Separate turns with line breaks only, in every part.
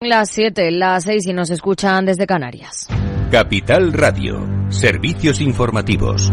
Las 7, las 6 y nos escuchan desde Canarias.
Capital Radio, servicios informativos.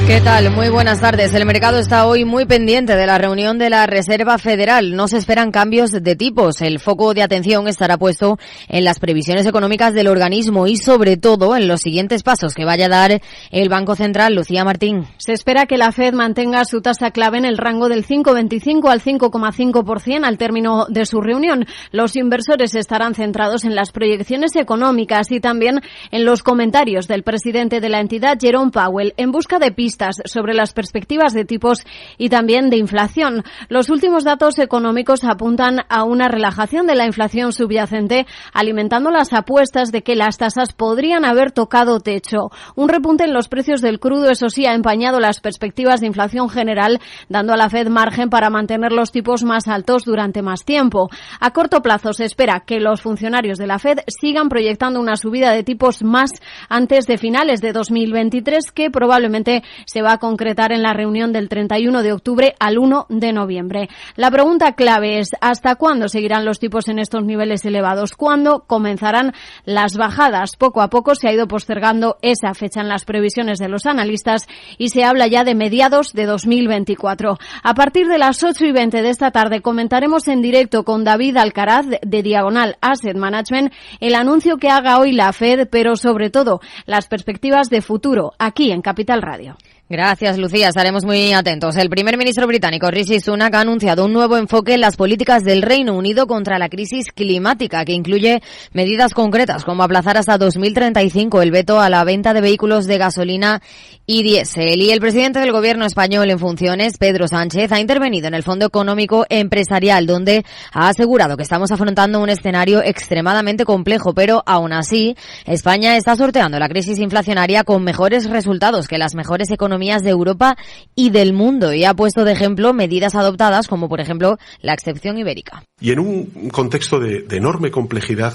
¿Qué tal? Muy buenas tardes. El mercado está hoy muy pendiente de la reunión de la Reserva Federal. No se esperan cambios de tipos. El foco de atención estará puesto en las previsiones económicas del organismo y sobre todo en los siguientes pasos que vaya a dar el Banco Central. Lucía Martín.
Se espera que la FED mantenga su tasa clave en el rango del 5,25 al 5,5% al término de su reunión. Los inversores estarán centrados en las proyecciones económicas y también en los comentarios del presidente de la entidad, Jerome Powell, en busca de pistas sobre las perspectivas de tipos y también de inflación. Los últimos datos económicos apuntan a una relajación de la inflación subyacente, alimentando las apuestas de que las tasas podrían haber tocado techo. Un repunte en los precios del crudo, eso sí, ha empañado las perspectivas de inflación general, dando a la FED margen para mantener los tipos más altos durante más tiempo. A corto plazo se espera que los funcionarios de la FED sigan proyectando una subida de tipos más antes de finales de 2023, que probablemente se va a concretar en la reunión del 31 de octubre al 1 de noviembre. La pregunta clave es: ¿hasta cuándo seguirán los tipos en estos niveles elevados? ¿Cuándo comenzarán las bajadas? Poco a poco se ha ido postergando esa fecha en las previsiones de los analistas y se habla ya de mediados de 2024. A partir de las 8:20 de esta tarde comentaremos en directo con David Alcaraz de Diagonal Asset Management el anuncio que haga hoy la FED, pero sobre todo las perspectivas de futuro aquí en Capital Radio.
Gracias, Lucía. Estaremos muy atentos. El primer ministro británico, Rishi Sunak, ha anunciado un nuevo enfoque en las políticas del Reino Unido contra la crisis climática, que incluye medidas concretas como aplazar hasta 2035 el veto a la venta de vehículos de gasolina y diésel. Y el presidente del gobierno español en funciones, Pedro Sánchez, ha intervenido en el Fondo Económico Empresarial, donde ha asegurado que estamos afrontando un escenario extremadamente complejo, pero aún así, España está sorteando la crisis inflacionaria con mejores resultados que las mejores economías de Europa y del mundo, y ha puesto de ejemplo medidas adoptadas como por ejemplo la excepción ibérica.
Y en un contexto de enorme complejidad,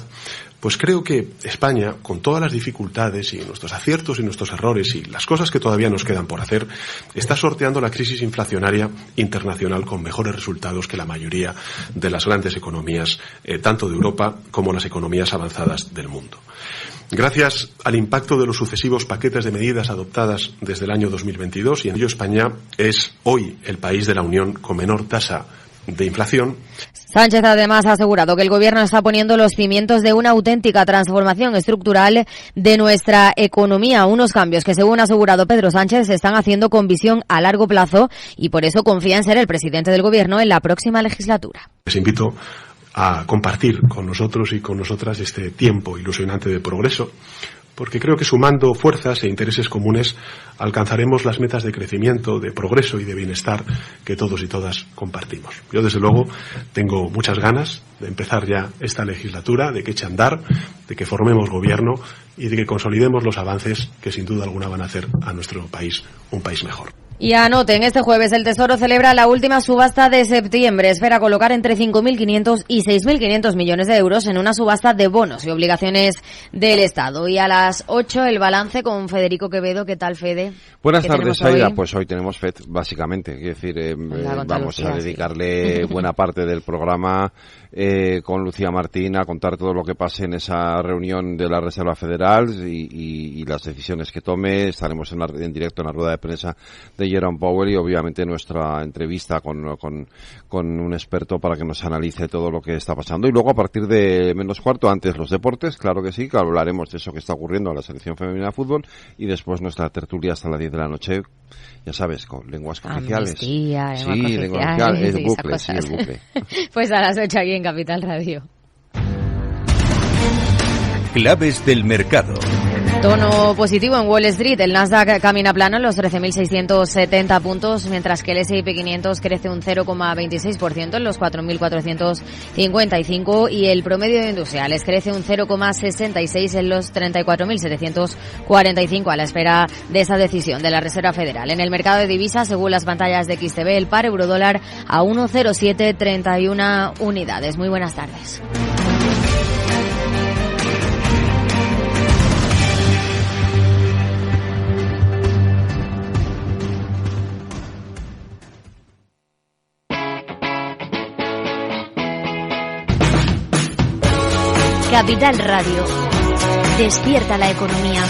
pues creo que España, con todas las dificultades y nuestros aciertos y nuestros errores y las cosas que todavía nos quedan por hacer, está sorteando la crisis inflacionaria internacional con mejores resultados que la mayoría de las grandes economías, tanto de Europa como las economías avanzadas del mundo. Gracias al impacto de los sucesivos paquetes de medidas adoptadas desde el año 2022, y en ello España es hoy el país de la Unión con menor tasa de inflación.
Sánchez además ha asegurado que el gobierno está poniendo los cimientos de una auténtica transformación estructural de nuestra economía, unos cambios que, según ha asegurado Pedro Sánchez, se están haciendo con visión a largo plazo y por eso confía en ser el presidente del gobierno en la próxima legislatura.
Les invito a compartir con nosotros y con nosotras este tiempo ilusionante de progreso, porque creo que sumando fuerzas e intereses comunes alcanzaremos las metas de crecimiento, de progreso y de bienestar que todos y todas compartimos. Yo, desde luego, tengo muchas ganas de empezar ya esta legislatura, de que eche a andar, de que formemos gobierno y de que consolidemos los avances que sin duda alguna van a hacer a nuestro país un país mejor.
Y anoten, este jueves el Tesoro celebra la última subasta de septiembre. Espera colocar entre 5.500 y 6.500 millones de euros en una subasta de bonos y obligaciones del Estado. Y a las 8 el balance con Federico Quevedo. ¿Qué tal, Fede?
Buenas tardes, Aida. Pues hoy tenemos FED, básicamente. Quiero decir, vamos a dedicarle buena parte del programa con Lucía Martín a contar todo lo que pase en esa reunión de la Reserva Federal y las decisiones que tome. Estaremos en directo en la rueda de prensa de Jerome Powell y obviamente nuestra entrevista con un experto para que nos analice todo lo que está pasando. Y luego, a partir de menos cuarto, antes los deportes, claro que sí, que hablaremos de eso que está ocurriendo a la selección femenina de fútbol, y después nuestra tertulia hasta las 10 de la noche, ya sabes, con lenguas oficiales.
Amnistía,
sí, lenguas oficiales, el bucle.
Pues a las 8 aquí en Capital Radio.
Claves del mercado.
Tono positivo en Wall Street. El Nasdaq camina plano en los 13.670 puntos, mientras que el S&P 500 crece un 0,26% en los 4.455 y el promedio de industriales crece un 0,66 en los 34.745 a la espera de esa decisión de la Reserva Federal. En el mercado de divisas, según las pantallas de XTB, el par euro-dólar a 1,0731 unidades. Muy buenas tardes.
Capital Radio. Despierta la economía.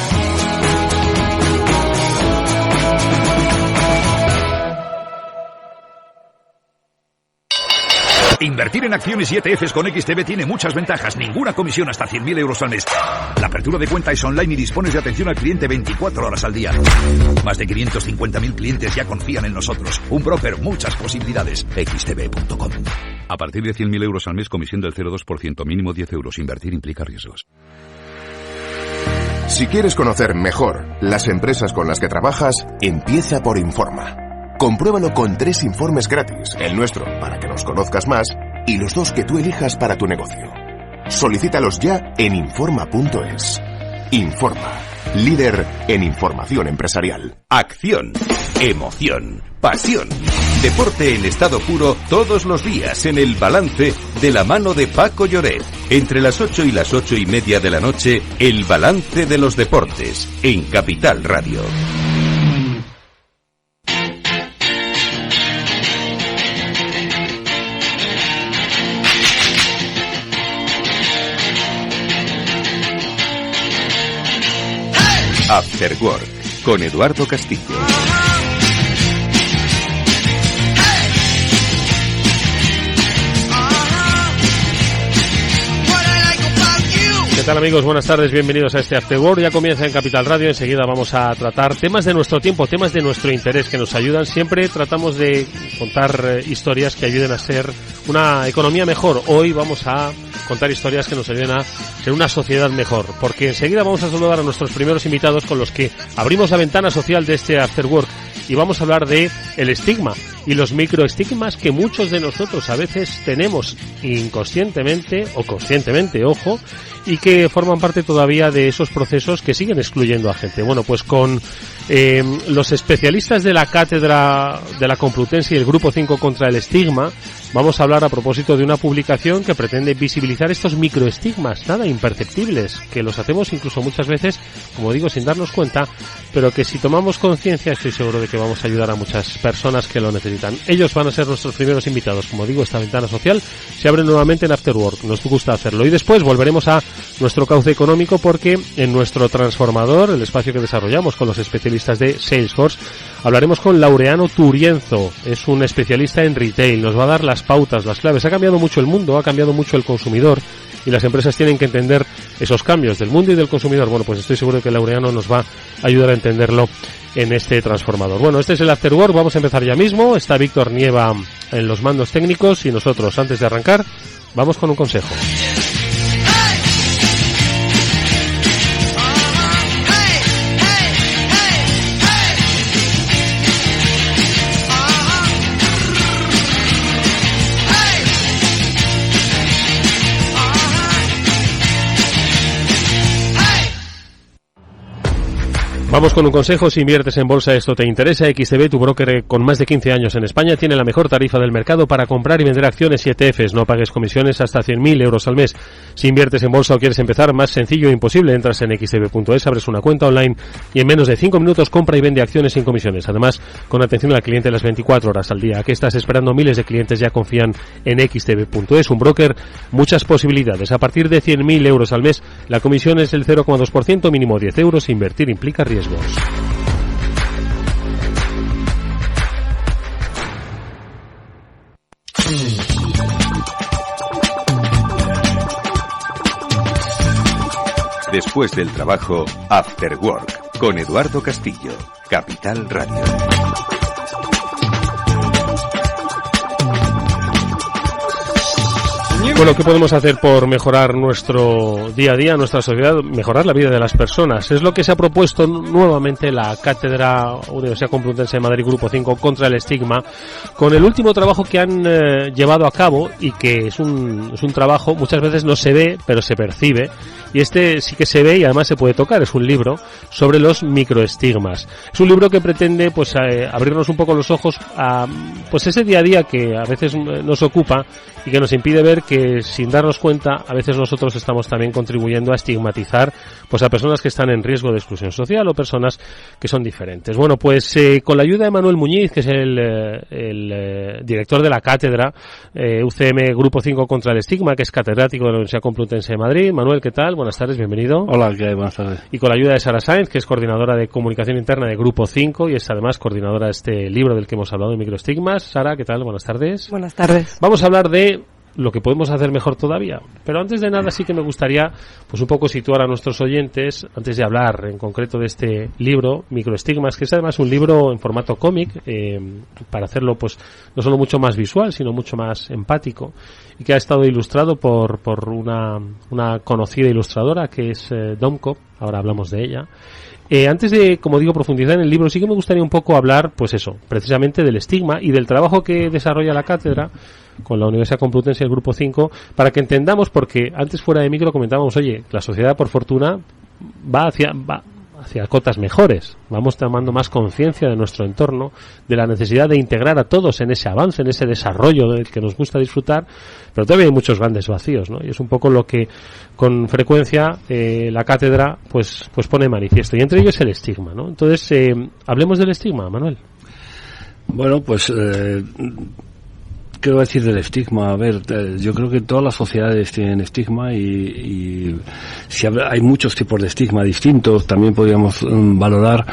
Invertir en acciones y ETFs con XTB tiene muchas ventajas. Ninguna comisión hasta 100.000 euros al mes. La apertura de cuenta es online y dispones de atención al cliente 24 horas al día. Más de 550.000 clientes ya confían en nosotros. Un broker, muchas posibilidades. XTB.com. A partir de 100.000 euros al mes, comisión del 0,2%, mínimo 10 euros. Invertir implica riesgos.
Si quieres conocer mejor las empresas con las que trabajas, empieza por Informa. Compruébalo con 3 informes gratis, el nuestro para que nos conozcas más y los 2 que tú elijas para tu negocio. Solicítalos ya en Informa.es. Informa, líder en información empresarial.
Acción, emoción, pasión. Deporte en estado puro todos los días en El Balance de la mano de Paco Lloret. Entre las 8 y las 8:30 de la noche, El Balance de los Deportes en Capital Radio. After Work, con Eduardo Castillo.
¿Qué tal, amigos? Buenas tardes, bienvenidos a este After Work. Ya comienza en Capital Radio. Enseguida vamos a tratar temas de nuestro tiempo, temas de nuestro interés que nos ayudan. Siempre tratamos de contar historias que ayuden a ser una economía mejor. Hoy vamos a contar historias que nos ayuden a ser una sociedad mejor, porque enseguida vamos a saludar a nuestros primeros invitados con los que abrimos la ventana social de este After Work y vamos a hablar de el estigma y los microestigmas que muchos de nosotros a veces tenemos inconscientemente o conscientemente, ojo, y que forman parte todavía de esos procesos que siguen excluyendo a gente. Bueno, pues con los especialistas de la Cátedra de la Complutense y el Grupo 5 contra el Estigma, vamos a hablar a propósito de una publicación que pretende visibilizar estos microestigmas, nada imperceptibles, que los hacemos incluso muchas veces, como digo, sin darnos cuenta, pero que si tomamos conciencia estoy seguro de que vamos a ayudar a muchas personas que lo necesitan. Ellos van a ser nuestros primeros invitados. Como digo, esta ventana social se abre nuevamente en After Work. Nos gusta hacerlo. Y después volveremos a nuestro cauce económico, porque en nuestro transformador, el espacio que desarrollamos con los especialistas de Salesforce, hablaremos con Laureano Turienzo. Es un especialista en retail. Nos va a dar las pautas, las claves. Ha cambiado mucho el mundo, ha cambiado mucho el consumidor y las empresas tienen que entender esos cambios del mundo y del consumidor. Bueno, pues estoy seguro de que Laureano nos va a ayudar a entenderlo en este transformador. Bueno, este es el After Work. Vamos a empezar ya mismo. Está Víctor Nieva en los mandos técnicos y nosotros, antes de arrancar, vamos con un consejo. Vamos con un consejo. Si inviertes en bolsa, esto te interesa. XTB, tu broker con más de 15 años en España, tiene la mejor tarifa del mercado para comprar y vender acciones y ETFs. No pagues comisiones hasta 100.000 euros al mes. Si inviertes en bolsa o quieres empezar, más sencillo e imposible. Entras en xtb.es, abres una cuenta online y en menos de 5 minutos compra y vende acciones sin comisiones. Además, con atención al cliente las 24 horas al día. ¿A qué estás esperando? Miles de clientes ya confían en xtb.es. Un broker, muchas posibilidades. A partir de 100.000 euros al mes, la comisión es del 0,2%, mínimo 10 euros. Invertir implica riesgos.
Después del trabajo, After Work, con Eduardo Castillo, Capital Radio.
Bueno, ¿qué podemos hacer por mejorar nuestro día a día, nuestra sociedad, mejorar la vida de las personas? Es lo que se ha propuesto nuevamente la Cátedra Universidad Complutense de Madrid Grupo 5 contra el Estigma, con el último trabajo que han llevado a cabo y que es un trabajo, muchas veces no se ve, pero se percibe, y este sí que se ve y además se puede tocar. Es un libro sobre los microestigmas. Es un libro que pretende pues abrirnos un poco los ojos a pues ese día a día que a veces nos ocupa y que nos impide ver que sin darnos cuenta, a veces nosotros estamos también contribuyendo a estigmatizar pues a personas que están en riesgo de exclusión social o personas que son diferentes. Bueno, pues con la ayuda de Manuel Muñiz, que es el director de la cátedra UCM Grupo 5 contra el Estigma, que es catedrático de la Universidad Complutense de Madrid. Manuel, ¿qué tal? Buenas tardes, bienvenido.
Hola, ¿qué hay? Buenas tardes.
Y con la ayuda de Sara Sainz, que es coordinadora de comunicación interna de Grupo 5 y es además coordinadora de este libro del que hemos hablado, de Microestigmas. Sara, ¿qué tal? Buenas tardes.
Buenas tardes.
Vamos a hablar de lo que podemos hacer mejor todavía. Pero antes de nada sí que me gustaría pues un poco situar a nuestros oyentes, antes de hablar en concreto de este libro, Microestigmas, que es además un libro en formato cómic, para hacerlo pues no solo mucho más visual, sino mucho más empático, y que ha estado ilustrado por una conocida ilustradora que es Domco. Ahora hablamos de ella. Antes de, como digo, profundizar en el libro, sí que me gustaría un poco hablar, pues eso, precisamente del estigma y del trabajo que desarrolla la cátedra con la Universidad Complutense y el Grupo 5, para que entendamos, porque antes fuera de micro comentábamos, oye, la sociedad por fortuna va hacia cotas mejores, vamos tomando más conciencia de nuestro entorno, de la necesidad de integrar a todos en ese avance, en ese desarrollo del que nos gusta disfrutar, pero todavía hay muchos grandes vacíos, ¿no? Y es un poco lo que con frecuencia la cátedra pues pone en manifiesto, y entre ellos el estigma, ¿no? Entonces, hablemos del estigma, Manuel.
Bueno, pues ¿qué voy a decir del estigma? A ver, yo creo que todas las sociedades tienen estigma y si hay muchos tipos de estigma distintos. También podríamos valorar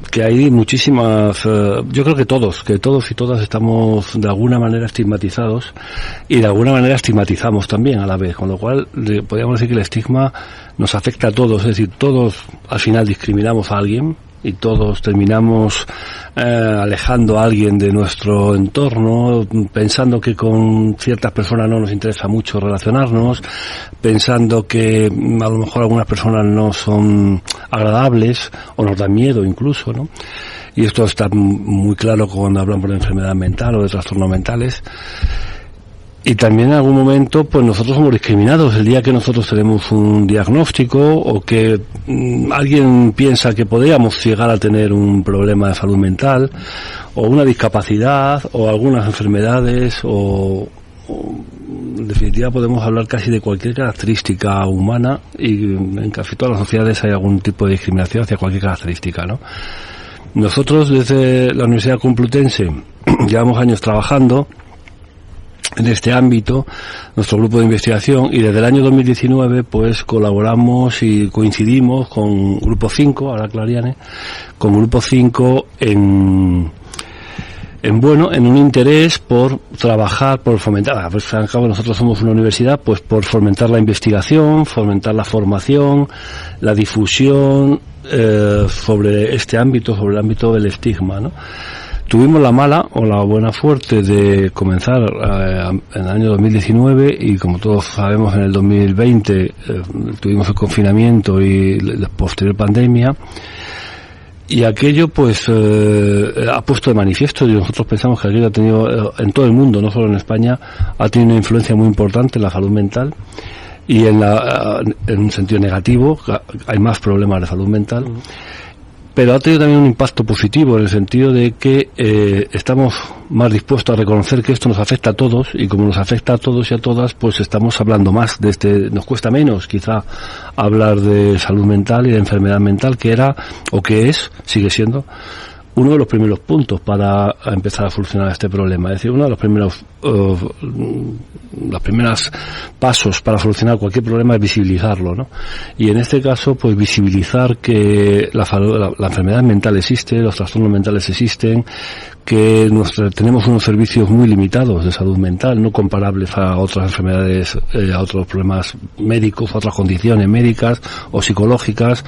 que hay muchísimas, yo creo que todos y todas estamos de alguna manera estigmatizados y de alguna manera estigmatizamos también a la vez, con lo cual podríamos decir que el estigma nos afecta a todos, es decir, todos al final discriminamos a alguien y todos terminamos alejando a alguien de nuestro entorno, pensando que con ciertas personas no nos interesa mucho relacionarnos, pensando que a lo mejor algunas personas no son agradables o nos dan miedo incluso, ¿no? Y esto está muy claro cuando hablamos de enfermedad mental o de trastornos mentales. Y también en algún momento, pues nosotros somos discriminados. El día que nosotros tenemos un diagnóstico o que alguien piensa que podríamos llegar a tener un problema de salud mental o una discapacidad o algunas enfermedades o en definitiva podemos hablar casi de cualquier característica humana, y en casi todas las sociedades hay algún tipo de discriminación hacia cualquier característica, ¿no? Nosotros desde la Universidad Complutense llevamos años trabajando en este ámbito, nuestro grupo de investigación, y desde el año 2019 pues colaboramos y coincidimos con Grupo 5, ahora Clariane, con Grupo 5 en un interés por trabajar, por fomentar, pues al cabo nosotros somos una universidad, pues por fomentar la investigación, fomentar la formación, la difusión sobre este ámbito, sobre el ámbito del estigma, ¿no? Tuvimos la mala o la buena suerte de comenzar en el año 2019 y, como todos sabemos, en el 2020 tuvimos el confinamiento y la posterior pandemia, y aquello pues ha puesto de manifiesto, y nosotros pensamos que aquello ha tenido en todo el mundo, no solo en España, ha tenido una influencia muy importante en la salud mental, y en un sentido negativo hay más problemas de salud mental. Pero ha tenido también un impacto positivo en el sentido de que estamos más dispuestos a reconocer que esto nos afecta a todos, y como nos afecta a todos y a todas, pues estamos hablando más de nos cuesta menos quizá hablar de salud mental y de enfermedad mental, que era o que es, sigue siendo uno de los primeros puntos para empezar a solucionar este problema. Es decir, uno de los primeros pasos para solucionar cualquier problema es visibilizarlo, ¿no? Y en este caso, pues visibilizar que la enfermedad mental existe, los trastornos mentales existen, que tenemos unos servicios muy limitados de salud mental, no comparables a otras enfermedades, a otros problemas médicos, a otras condiciones médicas o psicológicas,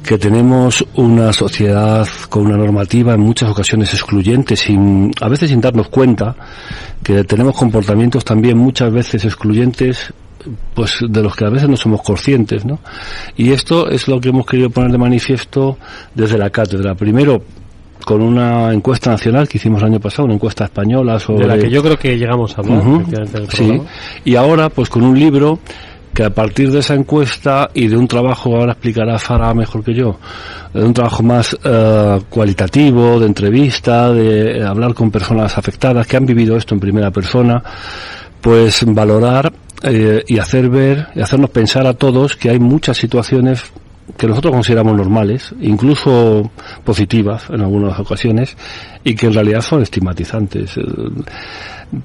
que tenemos una sociedad con una normativa en muchas ocasiones excluyente, a veces sin darnos cuenta, que tenemos comportamientos también muchas veces excluyentes, pues de los que a veces no somos conscientes, ¿no? Y esto es lo que hemos querido poner de manifiesto desde la cátedra. Primero, con una encuesta nacional que hicimos el año pasado, una encuesta española sobre...
De la que yo creo que llegamos a hablar, efectivamente, del programa.
Sí, y ahora pues con un libro que a partir de esa encuesta y de un trabajo, ahora explicará Sara mejor que yo, de un trabajo más cualitativo, de entrevista, de hablar con personas afectadas que han vivido esto en primera persona, pues valorar y hacer ver y hacernos pensar a todos que hay muchas situaciones que nosotros consideramos normales, incluso positivas en algunas ocasiones, y que en realidad son estigmatizantes.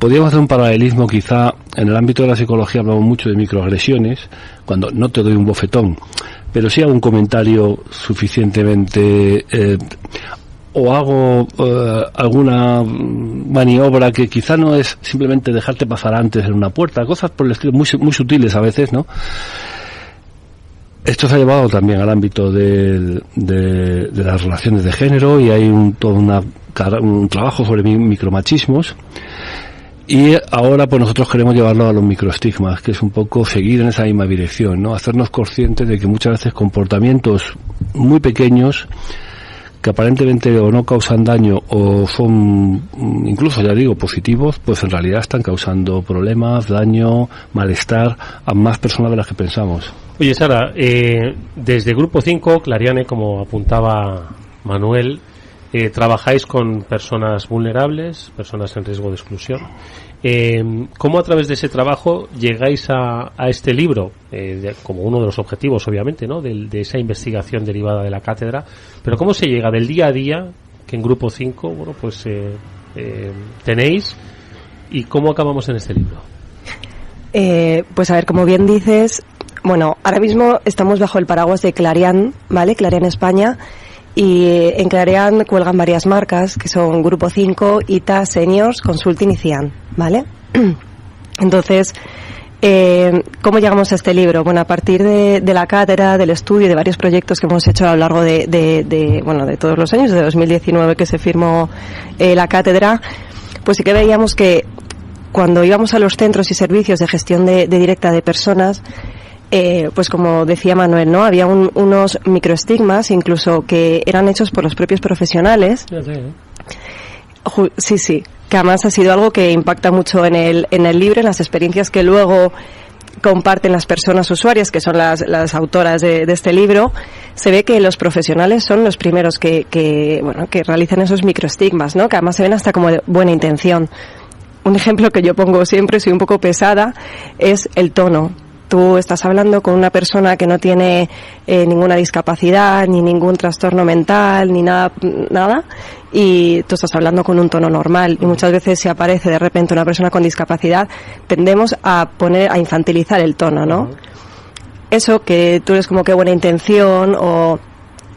Podríamos hacer un paralelismo quizá en el ámbito de la psicología. Hablamos mucho de microagresiones, cuando no te doy un bofetón, pero sí hago un comentario suficientemente o hago alguna maniobra que quizá no es simplemente dejarte pasar antes en una puerta, cosas por el estilo muy sutiles a veces, ¿no? Esto se ha llevado también al ámbito de las relaciones de género, y hay todo un trabajo sobre micromachismos, y ahora pues nosotros queremos llevarlo a los microestigmas, que es un poco seguir en esa misma dirección, ¿no? Hacernos conscientes de que muchas veces comportamientos muy pequeños que aparentemente o no causan daño o son incluso, ya digo, positivos, pues en realidad están causando problemas, daño, malestar a más personas de las que pensamos.
Oye, Sara, desde Grupo 5, Clariane, como apuntaba Manuel, trabajáis con personas vulnerables, personas en riesgo de exclusión. ¿Cómo a través de ese trabajo llegáis a este libro? Como uno de los objetivos, obviamente, ¿no? De esa investigación derivada de la cátedra. Pero ¿cómo se llega del día a día que en Grupo 5, bueno, pues tenéis, y cómo acabamos en este libro?
Pues a ver, como bien dices, bueno, ahora mismo estamos bajo el paraguas de Clariane, ¿vale? Clariane España. Y en Clariane cuelgan varias marcas, que son Grupo 5, ITA, Seniors, Consulting y Cian, ¿vale? Entonces, ¿cómo llegamos a este libro? Bueno, a partir de la cátedra, del estudio, de varios proyectos que hemos hecho a lo largo de todos los años, de 2019 que se firmó la cátedra, pues sí que veíamos que cuando íbamos a los centros y servicios de gestión de directa de personas, pues como decía Manuel, ¿no? Había unos microestigmas, incluso que eran hechos por los propios profesionales. Sí, que además ha sido algo que impacta mucho en el libro, en las experiencias que luego comparten las personas usuarias, que son las autoras de este libro. Se ve que los profesionales son los primeros que realizan esos microestigmas, ¿no? Que además se ven hasta como de buena intención. Un ejemplo que yo pongo siempre, soy un poco pesada, es el tono. Tú estás hablando con una persona que no tiene ninguna discapacidad, ni ningún trastorno mental, ni nada, y tú estás hablando con un tono normal. Y muchas veces, si aparece de repente una persona con discapacidad, tendemos a infantilizar el tono, ¿no? Eso que tú eres como que buena intención, o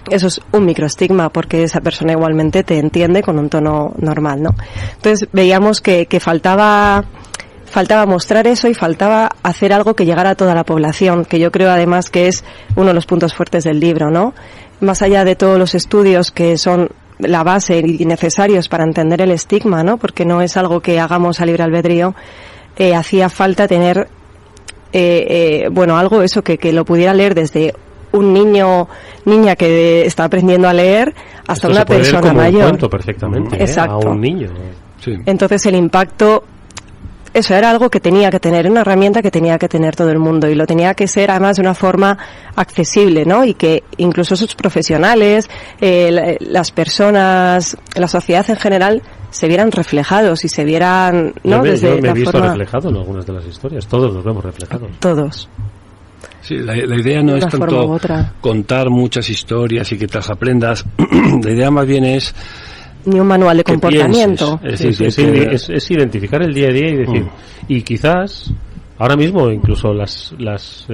eso es un microestigma, porque esa persona igualmente te entiende con un tono normal, ¿no? Entonces veíamos que faltaba mostrar eso, y faltaba hacer algo que llegara a toda la población, que yo creo además que es uno de los puntos fuertes del libro, ¿no? Más allá de todos los estudios que son la base y necesarios para entender el estigma, ¿no? Porque no es algo que hagamos a libre albedrío, hacía falta tener algo eso que lo pudiera leer desde un niña que está aprendiendo a leer hasta una persona mayor.
Un cuento perfectamente.
Exacto.
A un niño.
Sí.
Entonces el impacto, eso era algo que tenía que tener, una herramienta que tenía que tener todo el mundo, y lo tenía que ser además de una forma accesible, ¿no? Y que incluso sus profesionales, las personas, la sociedad en general, se vieran reflejados y se vieran, ¿no?
Yo me he visto reflejado en algunas de las historias, todos nos vemos reflejados.
Todos.
Sí, la idea no es tanto contar muchas historias y que te las aprendas. La idea más bien es
ni un manual de comportamiento.
Es identificar el día a día y decir, y quizás ahora mismo incluso los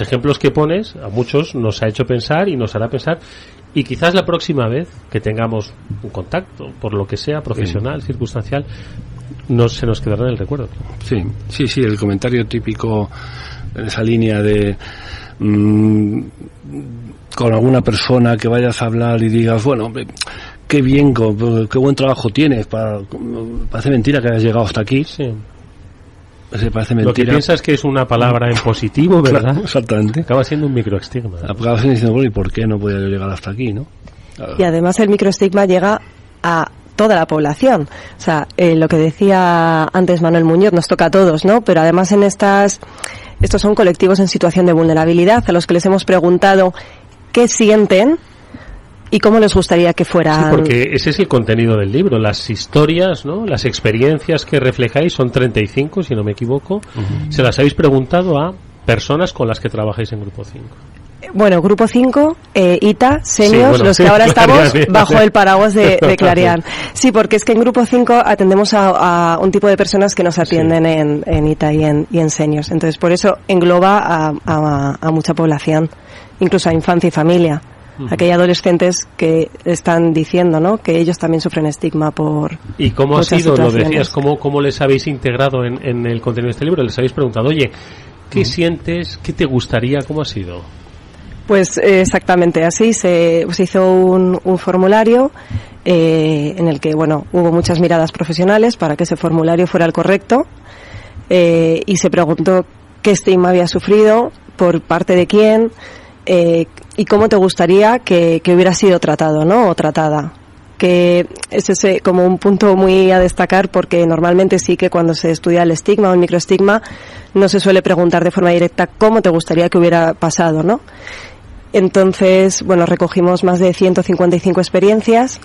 ejemplos que pones a muchos nos ha hecho pensar y nos hará pensar, y quizás la próxima vez que tengamos un contacto, por lo que sea, profesional, circunstancial, se nos quedará en el recuerdo.
Sí, el comentario típico en esa línea de con alguna persona que vayas a hablar y digas, bueno, qué bien, qué buen trabajo tienes, parece mentira que hayas llegado hasta aquí.
Sí.
Parece mentira.
Lo que piensas que es una palabra en positivo, ¿verdad?
Claro, exactamente.
Acaba siendo un microestigma.
Acaba diciendo, bueno, ¿y por qué no podía llegar hasta aquí, no?
Y además el microestigma llega a toda la población. O sea, lo que decía antes Manuel Muñoz, nos toca a todos, ¿no? Pero además estos son colectivos en situación de vulnerabilidad, a los que les hemos preguntado qué sienten y cómo les gustaría que fueran.
Sí, porque ese es el contenido del libro, las historias, ¿no? Las experiencias que reflejáis, son 35, si no me equivoco. Se las habéis preguntado a personas con las que trabajáis en Grupo 5.
Bueno, Grupo 5, ITA, Seniors, los que ahora estamos bajo el paraguas de Clarian. Sí, porque es que en Grupo 5 atendemos a un tipo de personas que nos atienden en ITA y en Seniors. Entonces, por eso engloba a mucha población, incluso a infancia y familia. Aquí hay adolescentes que están diciendo, ¿no?, que ellos también sufren estigma por.
¿Y cómo ha sido, lo decías, cómo les habéis integrado en el contenido de este libro? Les habéis preguntado, oye, ¿qué sientes? ¿Qué te gustaría? ¿Cómo ha sido?
Pues exactamente así, se hizo un formulario en el que, bueno, hubo muchas miradas profesionales para que ese formulario fuera el correcto, y se preguntó qué estigma había sufrido, por parte de quién, y cómo te gustaría que hubiera sido tratado, ¿no?, o tratada. Que ese es como un punto muy a destacar, porque normalmente sí que cuando se estudia el estigma o el microestigma no se suele preguntar de forma directa cómo te gustaría que hubiera pasado, ¿no? Entonces, bueno, recogimos más de 155 experiencias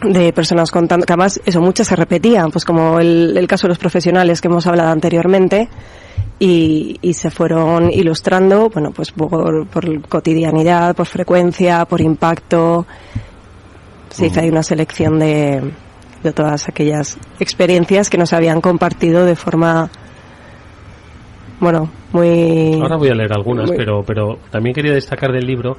de personas contando, que además eso, muchas se repetían, pues como el caso de los profesionales que hemos hablado anteriormente, y se fueron ilustrando, bueno, pues por cotidianidad, por frecuencia, por impacto. Se hizo ahí una selección de todas aquellas experiencias que nos habían compartido de forma, bueno, muy.
Ahora voy a leer algunas, pero también quería destacar del libro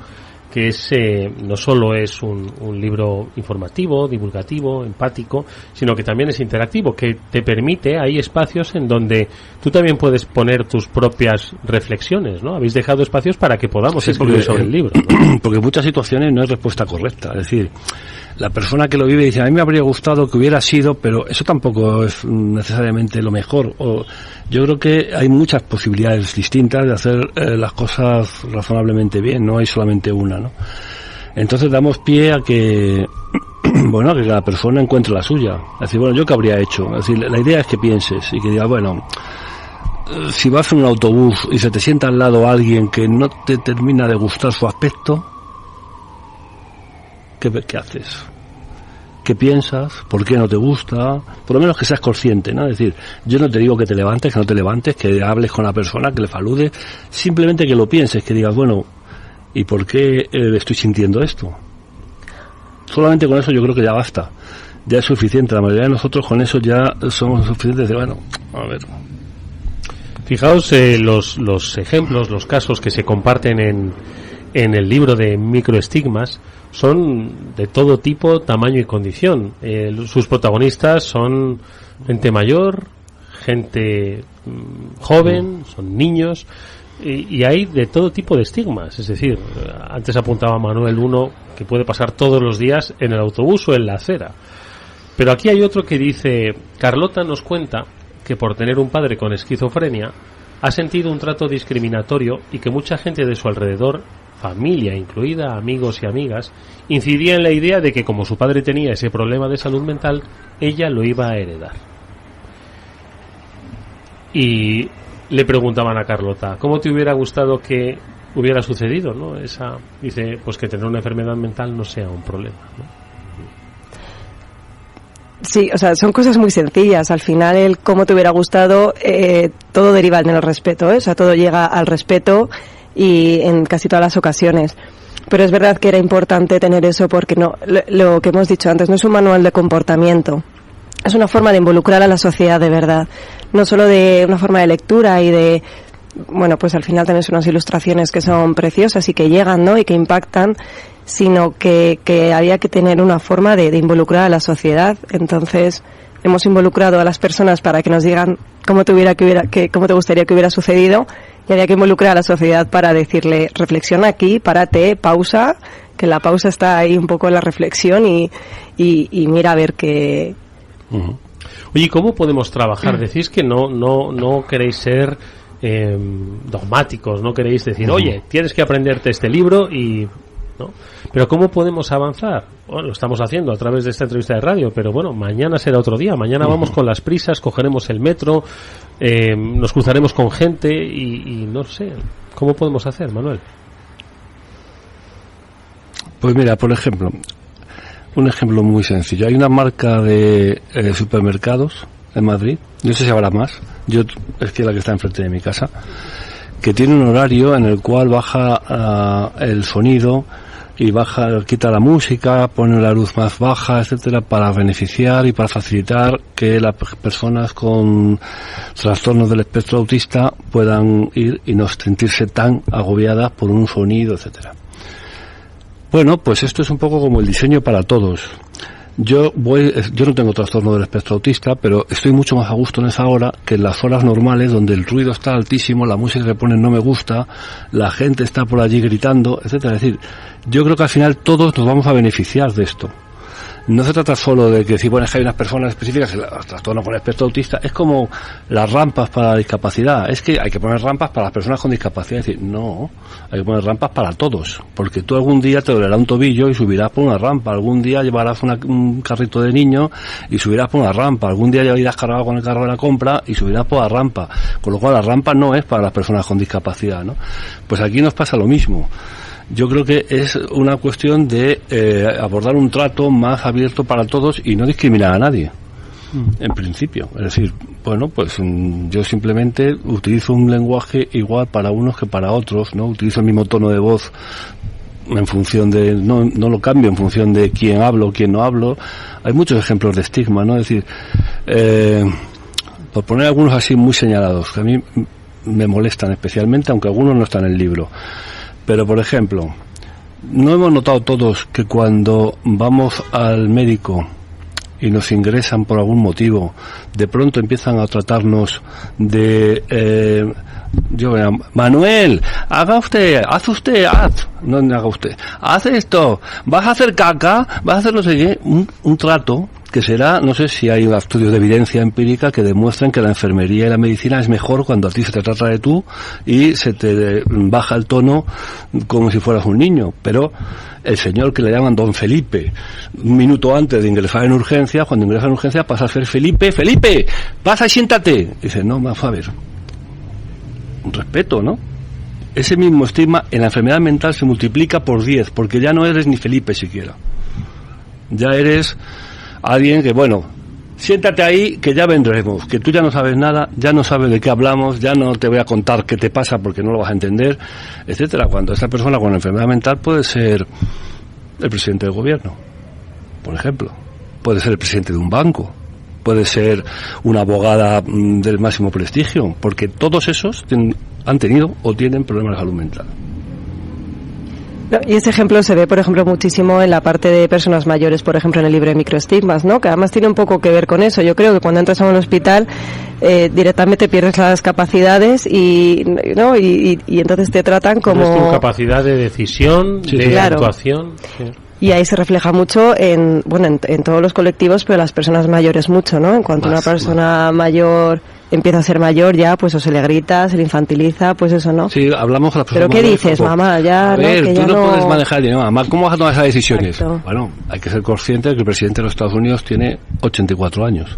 que no solo es un libro informativo, divulgativo, empático, sino que también es interactivo, que te permite, hay espacios en donde tú también puedes poner tus propias reflexiones, ¿no? Habéis dejado espacios para que podamos escribir sobre el libro, ¿no?
Porque en muchas situaciones no hay respuesta correcta, es decir, la persona que lo vive dice, a mí me habría gustado que hubiera sido, pero eso tampoco es necesariamente lo mejor. Yo creo que hay muchas posibilidades distintas de hacer las cosas razonablemente bien, no hay solamente una, ¿no? Entonces damos pie a que, bueno, que cada persona encuentre la suya. Es decir, bueno, ¿yo qué habría hecho? Es decir, la idea es que pienses y que digas, bueno, si vas en un autobús y se te sienta al lado alguien que no te termina de gustar su aspecto, ¿qué haces? ¿Qué piensas? ¿Por qué no te gusta? Por lo menos que seas consciente, ¿no? Es decir, yo no te digo que te levantes, que no te levantes, que hables con la persona, que le saludes, simplemente que lo pienses, que digas, bueno, ¿y por qué estoy sintiendo esto? Solamente con eso yo creo que ya basta, ya es suficiente. La mayoría de nosotros con eso ya somos suficientes de, bueno, a ver.
Fijaos los ejemplos, los casos que se comparten en el libro de microestigmas, son de todo tipo, tamaño y condición. Sus protagonistas son gente mayor, gente joven, son niños, y hay de todo tipo de estigmas. Es decir, antes apuntaba Manuel uno que puede pasar todos los días en el autobús o en la acera. Pero aquí hay otro que dice, Carlota nos cuenta que por tener un padre con esquizofrenia ha sentido un trato discriminatorio y que mucha gente de su alrededor, familia incluida, amigos y amigas, incidía en la idea de que como su padre tenía ese problema de salud mental, ella lo iba a heredar. Y le preguntaban a Carlota, ¿cómo te hubiera gustado que hubiera sucedido, ¿no? Dice, pues que tener una enfermedad mental no sea un problema, ¿no?
Sí, o sea, son cosas muy sencillas. Al final, el cómo te hubiera gustado, todo deriva en el respeto, ¿eh? O sea, todo llega al respeto, y en casi todas las ocasiones. Pero es verdad que era importante tener eso, porque no, lo que hemos dicho antes, no es un manual de comportamiento, es una forma de involucrar a la sociedad de verdad, no solo de una forma de lectura y de, bueno, pues al final tenés unas ilustraciones que son preciosas y que llegan, ¿no?, y que impactan, sino que había que tener una forma de involucrar a la sociedad. Entonces hemos involucrado a las personas para que nos digan cómo te gustaría que hubiera sucedido, y había que involucrar a la sociedad para decirle, reflexiona aquí, párate, pausa, que la pausa está ahí un poco en la reflexión, y mira a ver qué.
Oye, ¿cómo podemos trabajar? Decís que no queréis ser dogmáticos, no queréis decir, oye, tienes que aprenderte este libro y... ¿no? Pero ¿cómo podemos avanzar? Bueno, lo estamos haciendo a través de esta entrevista de radio, pero bueno, mañana será otro día. Mañana vamos con las prisas, cogeremos el metro, nos cruzaremos con gente y no sé. ¿Cómo podemos hacer, Manuel?
Pues mira, por ejemplo, un ejemplo muy sencillo. Hay una marca de supermercados en Madrid, no sé si habrá más, yo es que la que está enfrente de mi casa, que tiene un horario en el cual baja el sonido y quita la música, pone la luz más baja, etcétera, para beneficiar y para facilitar que las personas con trastornos del espectro autista puedan ir y no sentirse tan agobiadas por un sonido, etcétera. Bueno, pues esto es un poco como el diseño para todos. Yo no tengo trastorno del espectro autista, pero estoy mucho más a gusto en esa hora que en las horas normales donde el ruido está altísimo, la música que ponen no me gusta, la gente está por allí gritando, etcétera. Es decir, yo creo que al final todos nos vamos a beneficiar de esto. No se trata solo de que, bueno, es que hay unas personas específicas que el trastorno con el espectro autista es como las rampas para la discapacidad. Es que hay que poner rampas para las personas con discapacidad. Es decir, no, hay que poner rampas para todos. Porque tú algún día te dolerá un tobillo y subirás por una rampa. Algún día llevarás un carrito de niño y subirás por una rampa. Algún día ya irás cargado con el carro de la compra y subirás por la rampa. Con lo cual la rampa no es para las personas con discapacidad, ¿no? Pues aquí nos pasa lo mismo. Yo creo que es una cuestión de abordar un trato más abierto para todos y no discriminar a nadie, en principio. Es decir, bueno, pues yo simplemente utilizo un lenguaje igual para unos que para otros, ¿no? Utilizo el mismo tono de voz en función de... No lo cambio en función de quién hablo o quién no hablo. Hay muchos ejemplos de estigma, ¿no? Es decir, por poner algunos así muy señalados, que a mí me molestan especialmente, aunque algunos no están en el libro. Pero, por ejemplo, ¿no hemos notado todos que cuando vamos al médico y nos ingresan por algún motivo, de pronto empiezan a tratarnos de... Manuel, haz esto, vas a hacer caca, vas a hacer no sé qué, un trato que será, no sé si hay estudios de evidencia empírica que demuestran que la enfermería y la medicina es mejor cuando a ti se te trata de tú y se te baja el tono como si fueras un niño, pero el señor que le llaman Don Felipe, un minuto antes de ingresar en urgencia, cuando ingresa en urgencia pasa a ser Felipe, pasa y siéntate. Dice, no, vamos a ver, un respeto, ¿no? Ese mismo estigma en la enfermedad mental se multiplica por 10, porque ya no eres ni Felipe siquiera. Ya eres alguien que, bueno, siéntate ahí que ya vendremos, que tú ya no sabes nada, ya no sabes de qué hablamos, ya no te voy a contar qué te pasa porque no lo vas a entender, etcétera. Cuando esta persona con enfermedad mental puede ser el presidente del gobierno, por ejemplo, puede ser el presidente de un banco, puede ser una abogada del máximo prestigio, porque todos esos han tenido o tienen problemas de salud mental.
Y ese ejemplo se ve, por ejemplo, muchísimo en la parte de personas mayores, por ejemplo, en el libro de Microestigmas, ¿no? Que además tiene un poco que ver con eso. Yo creo que cuando entras a un hospital, directamente pierdes las capacidades y entonces te tratan como...
Tu capacidad de decisión, de actuación... Sí.
Y ahí se refleja mucho en todos los colectivos, pero las personas mayores mucho, ¿no? En cuanto una persona mayor empieza a ser mayor ya, pues o se le grita, se le infantiliza, pues eso, ¿no?
Sí, hablamos con las personas.
¿Pero qué dices, mamá? Ya,
a ver,
que
tú
ya
no puedes manejar el dinero, mamá, ¿cómo vas a tomar esas decisiones?
Exacto.
Bueno, hay que ser consciente de que el presidente de los Estados Unidos tiene 84 años.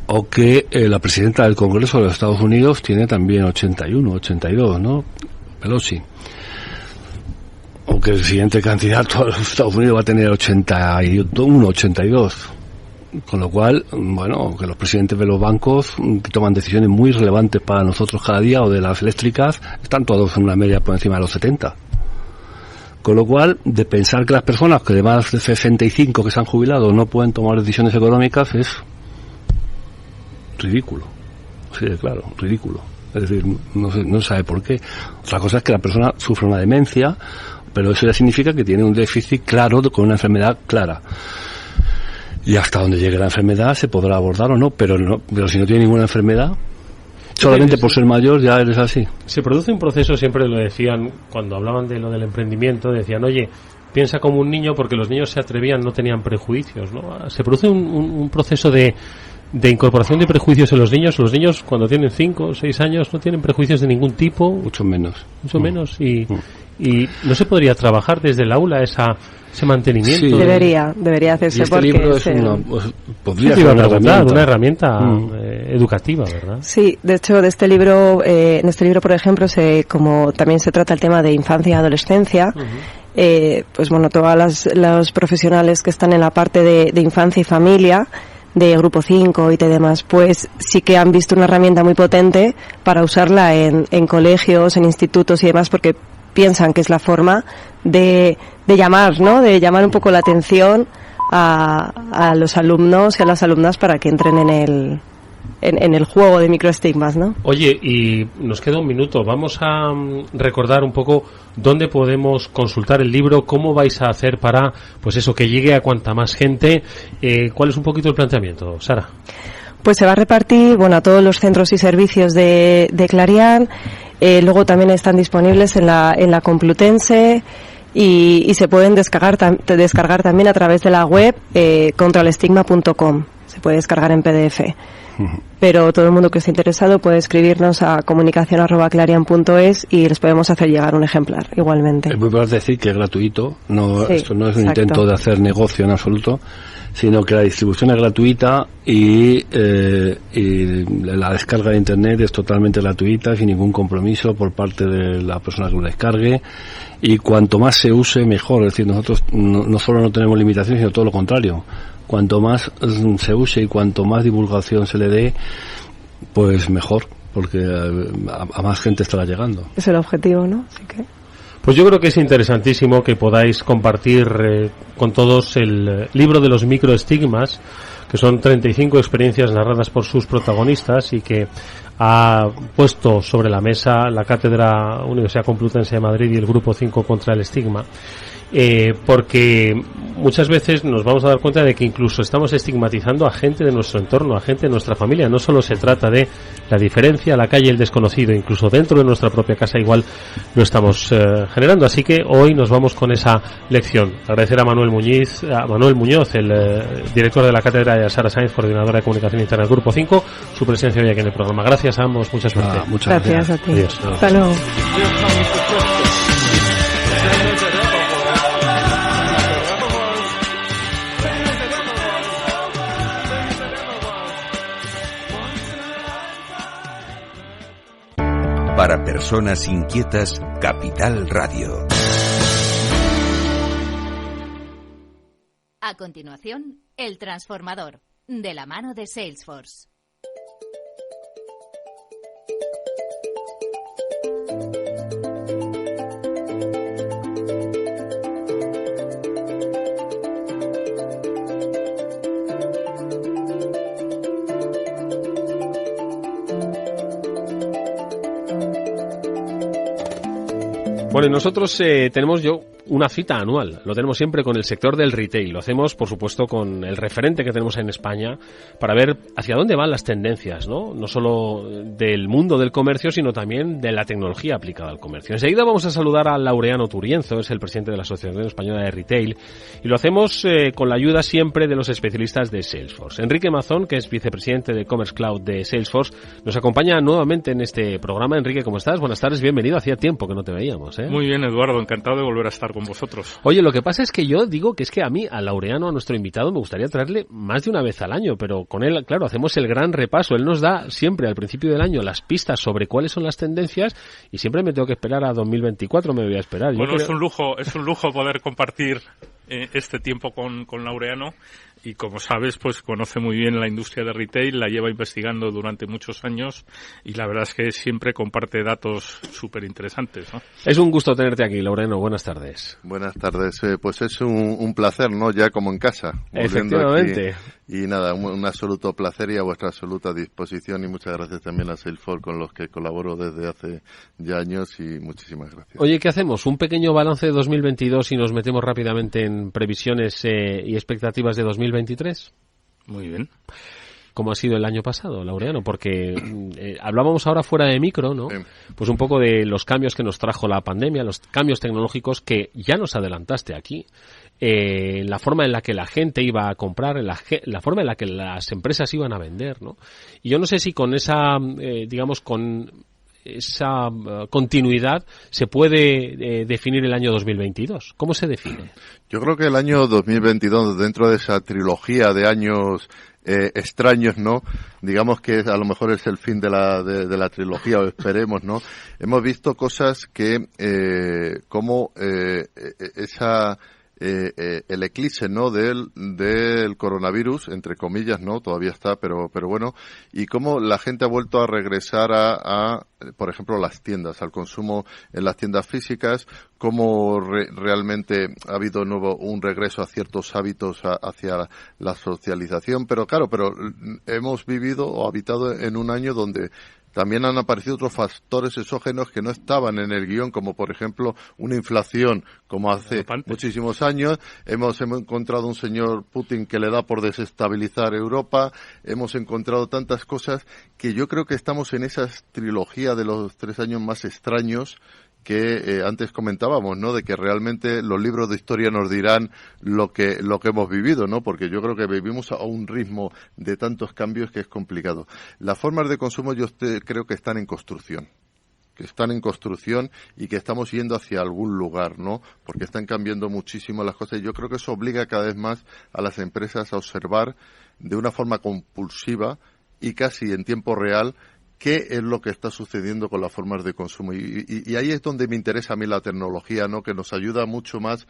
O que la presidenta del Congreso de los Estados Unidos tiene también 81, 82, ¿no? Pelosi. O que el siguiente candidato a los Estados Unidos va a tener 81, 82. Con lo cual, bueno, que los presidentes de los bancos que toman decisiones muy relevantes para nosotros cada día, o de las eléctricas, están todos en una media por encima de los 70. Con lo cual, de pensar que las personas que de más de 65 que se han jubilado no pueden tomar decisiones económicas es ridículo. Sí, claro, ridículo. Es decir, no se sabe por qué. Otra cosa es que la persona sufre una demencia, pero eso ya significa que tiene un déficit claro, con una enfermedad clara. Y hasta donde llegue la enfermedad se podrá abordar o no, pero si no tiene ninguna enfermedad, solamente por ser mayor ya eres así.
Se produce un proceso, siempre lo decían, cuando hablaban de lo del emprendimiento, decían, oye, piensa como un niño, porque los niños se atrevían, no tenían prejuicios, ¿no? Se produce un proceso de incorporación de prejuicios en los niños. Los niños, cuando tienen 5 o 6 años, no tienen prejuicios de ningún tipo.
Mucho menos.
Y no se podría trabajar desde el aula ese mantenimiento.
Sí. Debería hacerse.
Y este
porque
libro es podría ser
una herramienta educativa, ¿verdad?
Sí, de hecho, en este libro, por ejemplo, como también se trata el tema de infancia y adolescencia, pues bueno, todos los profesionales que están en la parte de infancia y familia, de Grupo 5 y demás, pues sí que han visto una herramienta muy potente para usarla en colegios, en institutos y demás, porque piensan que es la forma de llamar, ¿no? De llamar un poco la atención a los alumnos y a las alumnas para que entren en el juego de microestigmas, ¿no?
Oye, y nos queda un minuto. Vamos a recordar un poco dónde podemos consultar el libro, cómo vais a hacer para, pues eso, que llegue a cuanta más gente. ¿Cuál es un poquito el planteamiento, Sara?
Pues se va a repartir, bueno, a todos los centros y servicios de Clarián. Luego también están disponibles en la Complutense y se pueden descargar también a través de la web contralestigma.com. Se puede descargar en PDF. Pero todo el mundo que esté interesado puede escribirnos a comunicación@clarian.es y les podemos hacer llegar un ejemplar igualmente.
Es muy importante decir que es gratuito, no,
sí,
esto no es un
exacto.
intento de hacer negocio en absoluto, sino que la distribución es gratuita y la descarga de internet es totalmente gratuita, sin ningún compromiso por parte de la persona que lo descargue, y cuanto más se use mejor. Es decir, nosotros no solo no tenemos limitaciones, sino todo lo contrario. Cuanto más se use y cuanto más divulgación se le dé, pues mejor, porque a más gente estará llegando.
Es el objetivo, ¿no? Así que...
Pues yo creo que es interesantísimo que podáis compartir con todos el libro de los microestigmas, que son 35 experiencias narradas por sus protagonistas y que ha puesto sobre la mesa la Cátedra Universidad Complutense de Madrid y el Grupo 5 contra el Estigma. Porque muchas veces nos vamos a dar cuenta de que incluso estamos estigmatizando a gente de nuestro entorno, a gente de nuestra familia. No solo se trata de la diferencia, la calle, el desconocido, incluso dentro de nuestra propia casa igual lo estamos generando. Así que hoy nos vamos con esa lección. Agradecer a Manuel Muñoz, el director de la cátedra, y a Sara Sainz, coordinadora de comunicación interna del Grupo 5, su presencia hoy aquí en el programa. Gracias a ambos, mucha suerte.
Muchas
gracias a ti.
Adiós.
Hasta luego.
Para personas inquietas, Capital Radio.
A continuación, El Transformador, de la mano de Salesforce.
Bueno, y nosotros tenemos una cita anual, lo tenemos siempre con el sector del retail, lo hacemos por supuesto con el referente que tenemos en España para ver hacia dónde van las tendencias, no solo del mundo del comercio, sino también de la tecnología aplicada al comercio. Enseguida vamos a saludar a Laureano Turienzo, es el presidente de la Asociación Española de Retail, y lo hacemos con la ayuda siempre de los especialistas de Salesforce. Enrique Mazón, que es vicepresidente de Commerce Cloud de Salesforce, nos acompaña nuevamente en este programa. Enrique, ¿cómo estás? Buenas tardes, bienvenido, hacía tiempo que no te veíamos, ¿eh?
Muy bien, Eduardo, encantado de volver a estar con vosotros.
Oye, lo que pasa es que yo digo que es que a mí, a Laureano, a nuestro invitado, me gustaría traerle más de una vez al año, pero con él, claro, hacemos el gran repaso. Él nos da siempre al principio del año las pistas sobre cuáles son las tendencias y siempre me tengo que esperar a 2024, me voy a esperar.
Bueno, es un lujo poder compartir este tiempo con Laureano. Y como sabes, pues conoce muy bien la industria de retail, la lleva investigando durante muchos años y la verdad es que siempre comparte datos súper interesantes, ¿no?
Es un gusto tenerte aquí, Laureano. Buenas tardes.
Buenas tardes. Pues es un placer, ¿no? Ya como en casa.
Efectivamente.
Aquí. Y nada, un absoluto placer y a vuestra absoluta disposición y muchas gracias también a Salesforce con los que colaboro desde hace ya años y muchísimas gracias.
Oye, ¿qué hacemos? ¿Un pequeño balance de 2022 y nos metemos rápidamente en previsiones y expectativas de 2023?
Muy bien.
¿Cómo ha sido el año pasado, Laureano? Porque hablábamos ahora fuera de micro, ¿no? Sí. Pues un poco de los cambios que nos trajo la pandemia, los cambios tecnológicos que ya nos adelantaste aquí. La forma en la que la gente iba a comprar, la forma en la que las empresas iban a vender, ¿no? Y yo no sé si con esa, con esa continuidad se puede definir el año 2022. ¿Cómo se define?
Yo creo que el año 2022, dentro de esa trilogía de años extraños, ¿no? Digamos que a lo mejor es el fin de la trilogía, o esperemos, ¿no? Hemos visto cosas que, como el eclipse, ¿no? del coronavirus, entre comillas, ¿no? Todavía está, pero bueno, y cómo la gente ha vuelto a regresar a por ejemplo, las tiendas, al consumo en las tiendas físicas, cómo realmente ha habido de nuevo un regreso a ciertos hábitos hacia la socialización, pero hemos vivido o habitado en un año donde también han aparecido otros factores exógenos que no estaban en el guión, como por ejemplo una inflación, como hace muchísimos años. Hemos encontrado un señor Putin que le da por desestabilizar Europa. Hemos encontrado tantas cosas que yo creo que estamos en esa trilogía de los 3 años más extraños que antes comentábamos, ¿no? De que realmente los libros de historia nos dirán lo que hemos vivido, ¿no? Porque yo creo que vivimos a un ritmo de tantos cambios que es complicado. Las formas de consumo yo creo que están en construcción. Y que estamos yendo hacia algún lugar, ¿no? Porque están cambiando muchísimo las cosas y yo creo que eso obliga cada vez más a las empresas a observar de una forma compulsiva y casi en tiempo real qué es lo que está sucediendo con las formas de consumo. Y ahí es donde me interesa a mí la tecnología, ¿no? Que nos ayuda mucho más.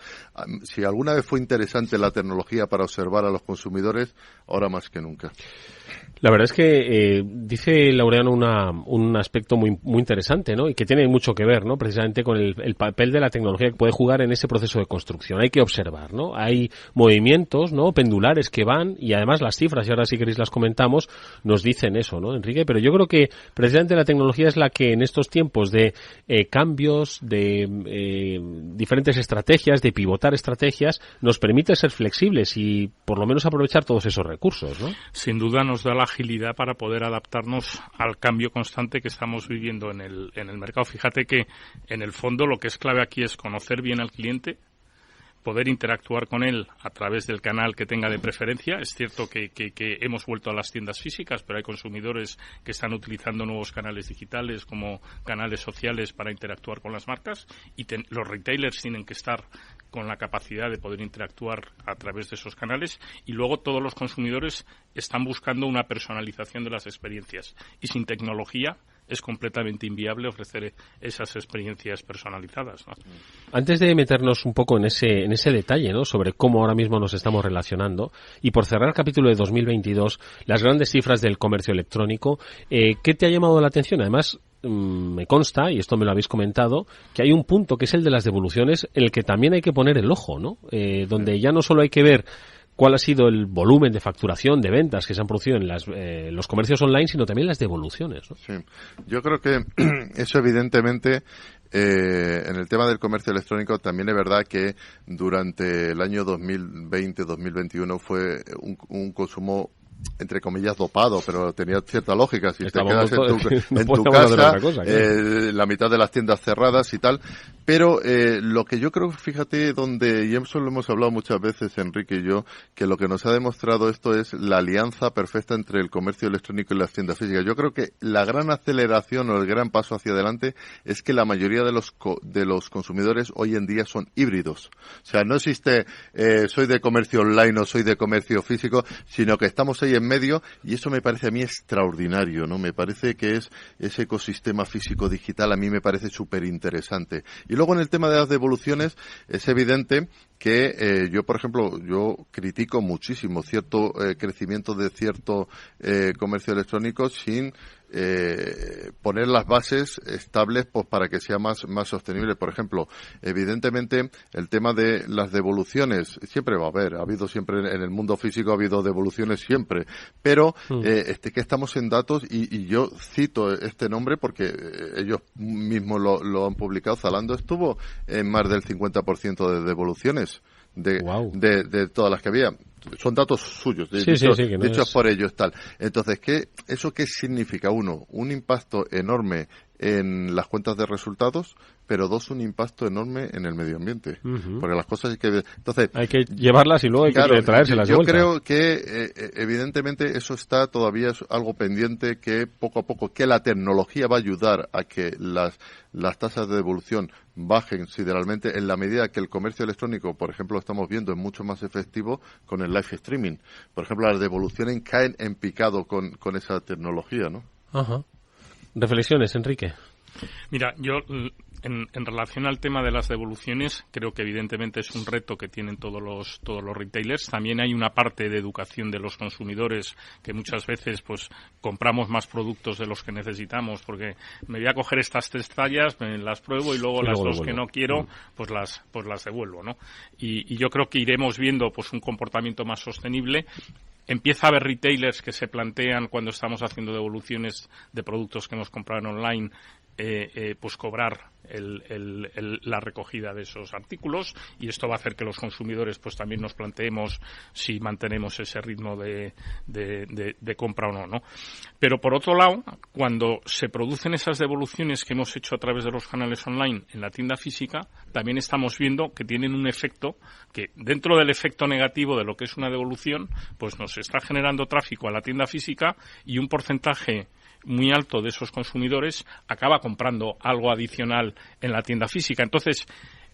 Si alguna vez fue interesante la tecnología para observar a los consumidores, ahora más que nunca.
La verdad es que dice Laureano un aspecto muy interesante, ¿no? Y que tiene mucho que ver, ¿no? Precisamente con el papel de la tecnología que puede jugar en ese proceso de construcción. Hay que observar, ¿no? Hay movimientos, ¿no? Pendulares que van y además las cifras, y ahora si queréis las comentamos, nos dicen eso, ¿no, Enrique? Pero yo creo que precisamente la tecnología es la que en estos tiempos de cambios, de diferentes estrategias, de pivotar estrategias, nos permite ser flexibles y por lo menos aprovechar todos esos recursos, ¿no?
Sin duda nos da la agilidad para poder adaptarnos al cambio constante que estamos viviendo en el mercado. Fíjate que en el fondo lo que es clave aquí es conocer bien al cliente, poder interactuar con él a través del canal que tenga de preferencia. Es cierto que hemos vuelto a las tiendas físicas, pero hay consumidores que están utilizando nuevos canales digitales como canales sociales para interactuar con las marcas y los retailers tienen que estar con la capacidad de poder interactuar a través de esos canales y luego todos los consumidores están buscando una personalización de las experiencias y sin tecnología es completamente inviable ofrecer esas experiencias personalizadas, ¿no?
Antes de meternos un poco en ese detalle, ¿no? Sobre cómo ahora mismo nos estamos relacionando y por cerrar el capítulo de 2022, las grandes cifras del comercio electrónico, ¿qué te ha llamado la atención? Además, me consta, y esto me lo habéis comentado, que hay un punto que es el de las devoluciones en el que también hay que poner el ojo, ¿no? Donde ya no solo hay que ver cuál ha sido el volumen de facturación, de ventas que se han producido en los comercios online, sino también las devoluciones, ¿no?
Sí, yo creo que eso evidentemente en el tema del comercio electrónico también es verdad que durante el año 2020-2021 fue un consumo entre comillas dopado, pero tenía cierta lógica. Si te quedas en tu casa, la mitad de las tiendas cerradas y tal. Pero lo que yo creo, fíjate, y eso lo hemos hablado muchas veces, Enrique y yo, que lo que nos ha demostrado esto es la alianza perfecta entre el comercio electrónico y las tiendas físicas. Yo creo que la gran aceleración o el gran paso hacia adelante es que la mayoría de los consumidores hoy en día son híbridos. O sea, no existe soy de comercio online o soy de comercio físico, sino que estamos ahí en medio y eso me parece a mí extraordinario, ¿no? Me parece que es ese ecosistema físico-digital, a mí me parece súper interesante. Y luego en el tema de las devoluciones es evidente que yo, por ejemplo, critico muchísimo cierto crecimiento de cierto comercio electrónico sin poner las bases estables pues para que sea más sostenible. Por ejemplo, evidentemente el tema de las devoluciones siempre va a haber, ha habido siempre en el mundo físico, ha habido devoluciones siempre, pero que estamos en datos y yo cito este nombre porque ellos mismos lo han publicado. Zalando estuvo en más del 50% de devoluciones de todas las que había. Son datos suyos, dichos por ellos, tal. Entonces, ¿eso qué significa? Un impacto enorme en las cuentas de resultados, pero dos, un impacto enorme en el medio ambiente. Porque las cosas hay que... Entonces,
hay que llevarlas y luego hay que traérselas de vuelta.
Yo creo que evidentemente eso está todavía es algo pendiente, que poco a poco, que la tecnología va a ayudar a que las tasas de devolución bajen considerablemente en la medida que el comercio electrónico, por ejemplo, lo estamos viendo, es mucho más efectivo con el live streaming. Por ejemplo, las devoluciones caen en picado con esa tecnología, ¿no?
Ajá. Reflexiones, Enrique.
Mira, yo en relación al tema de las devoluciones, creo que evidentemente es un reto que tienen todos los retailers. También hay una parte de educación de los consumidores, que muchas veces pues compramos más productos de los que necesitamos, porque me voy a coger estas 3 tallas, me las pruebo y luego las 2 que no quiero, pues las devuelvo, ¿no? Y yo creo que iremos viendo pues un comportamiento más sostenible. Empieza a haber retailers que se plantean, cuando estamos haciendo devoluciones de productos que hemos comprado online, pues cobrar la recogida de esos artículos, y esto va a hacer que los consumidores pues también nos planteemos si mantenemos ese ritmo de compra o no. Pero por otro lado, cuando se producen esas devoluciones que hemos hecho a través de los canales online en la tienda física, también estamos viendo que tienen un efecto que, dentro del efecto negativo de lo que es una devolución, pues nos está generando tráfico a la tienda física, y un porcentaje muy alto de esos consumidores acaba comprando algo adicional en la tienda física. Entonces,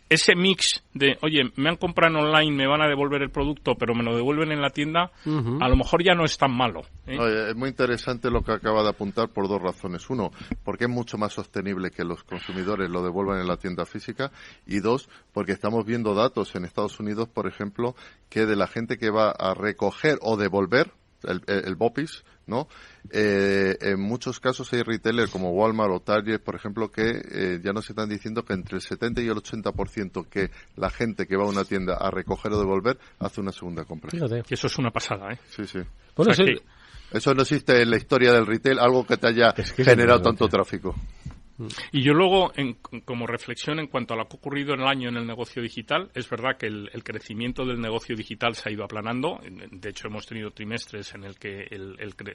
ese mix de, oye, me han comprado online, me van a devolver el producto, pero me lo devuelven en la tienda, a lo mejor ya no es tan malo, ¿eh?
Oye, es muy interesante lo que acaba de apuntar por 2 razones. 1, porque es mucho más sostenible que los consumidores lo devuelvan en la tienda física, y 2, porque estamos viendo datos en Estados Unidos, por ejemplo, que de la gente que va a recoger o devolver el BOPIS, ¿no? En muchos casos hay retailers como Walmart o Target, por ejemplo, que ya nos están diciendo que entre el 70 y el 80% que la gente que va a una tienda a recoger o devolver hace una segunda compra.
Fíjate. Que eso es una pasada, ¿eh?
Sí, sí.
Bueno,
o sea, eso no existe en la historia del retail, algo que te haya generado tanto tráfico.
Y yo luego, como reflexión en cuanto a lo que ha ocurrido en el año en el negocio digital, es verdad que el crecimiento del negocio digital se ha ido aplanando. De hecho, hemos tenido trimestres en el que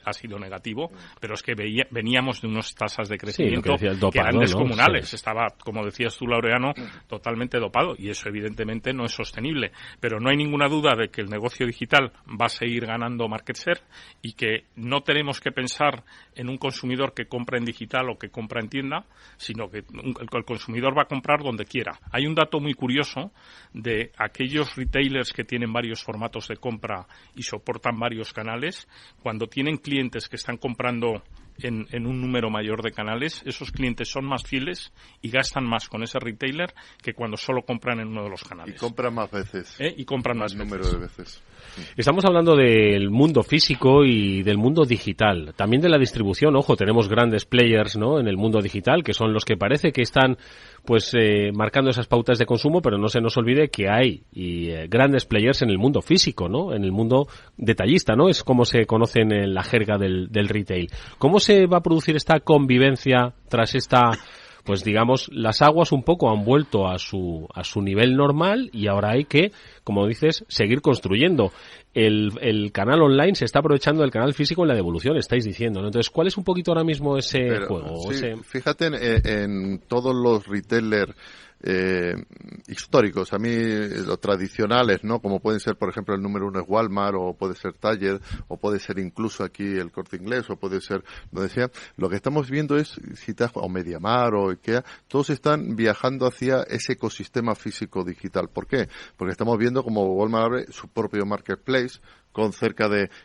ha sido negativo, pero es que veníamos de unas tasas de crecimiento que eran descomunales. Sí. Estaba, como decías tú, Laureano, totalmente dopado, y eso evidentemente no es sostenible. Pero no hay ninguna duda de que el negocio digital va a seguir ganando market share, y que no tenemos que pensar en un consumidor que compra en digital o que compra en tienda, sino que el consumidor va a comprar donde quiera. Hay un dato muy curioso de aquellos retailers que tienen varios formatos de compra y soportan varios canales. Cuando tienen clientes que están comprando en un número mayor de canales, esos clientes son más fieles y gastan más con ese retailer que cuando solo compran en uno de los canales.
Y compran más veces.
Y compran más
número de veces.
Estamos hablando del mundo físico y del mundo digital, también de la distribución. Ojo, tenemos grandes players, ¿no?, en el mundo digital, que son los que parece que están pues marcando esas pautas de consumo, pero no se nos olvide que hay grandes players en el mundo físico, ¿no?, en el mundo detallista, ¿no?, es como se conocen en la jerga del retail. ¿Cómo se va a producir esta convivencia tras esta, pues digamos, las aguas un poco han vuelto a su nivel normal, y ahora hay que, como dices, seguir construyendo? El canal online se está aprovechando del canal físico en la devolución, estáis diciendo, ¿no? Entonces, ¿cuál es un poquito ahora mismo ese juego?
Sí, fíjate en todos los retailers históricos, a mí los tradicionales, ¿no?, como pueden ser, por ejemplo, el número 1 es Walmart, o puede ser Target, o puede ser incluso aquí el Corte Inglés, o puede ser donde sea. Lo que estamos viendo es, o MediaMarkt o IKEA, todos están viajando hacia ese ecosistema físico digital. ¿Por qué? Porque estamos viendo como Walmart abre su propio marketplace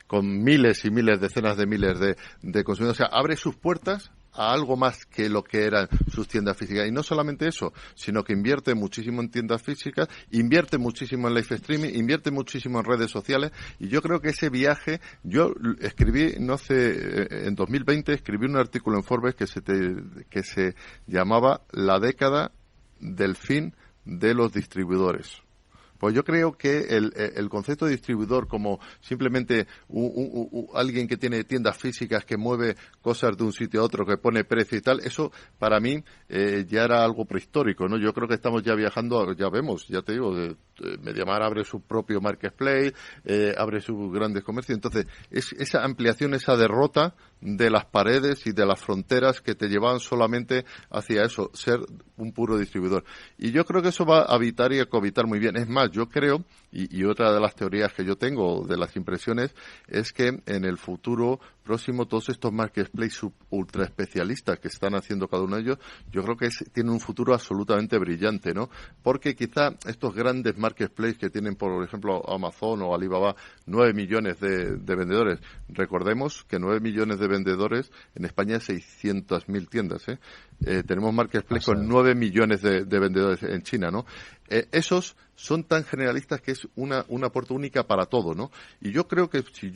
con miles y miles, decenas de miles de consumidores. O sea, abre sus puertas a algo más que lo que eran sus tiendas físicas. Y no solamente eso, sino que invierte muchísimo en tiendas físicas, invierte muchísimo en live streaming, invierte muchísimo en redes sociales. Y yo creo que ese viaje, yo escribí, en 2020 escribí un artículo en Forbes que se llamaba La década del fin de los distribuidores. Pues yo creo que el concepto de distribuidor como simplemente alguien que tiene tiendas físicas que mueve cosas de un sitio a otro, que pone precio y tal, eso para mí ya era algo prehistórico, ¿no? Yo creo que estamos ya viajando, ya vemos, ya te digo, MediaMarkt abre su propio marketplace, abre sus grandes comercios, entonces esa ampliación, esa derrota de las paredes y de las fronteras que te llevaban solamente hacia eso, ser un puro distribuidor. Y yo creo que eso va a habitar y a cohabitar muy bien. Es más, yo creo, y otra de las teorías que yo tengo, de las impresiones, es que en el futuro próximo todos estos marketplaces ultra especialistas que están haciendo cada uno de ellos, yo creo que tienen un futuro absolutamente brillante, ¿no? Porque quizá estos grandes marketplaces que tienen, por ejemplo, Amazon o Alibaba, 9 millones de vendedores. Recordemos que 9 millones de vendedores en España, 600.000 tiendas, tenemos marketplace con 9 millones de vendedores en China, ¿no? Esos son tan generalistas que es una puerta única para todo, ¿no? Y yo creo que si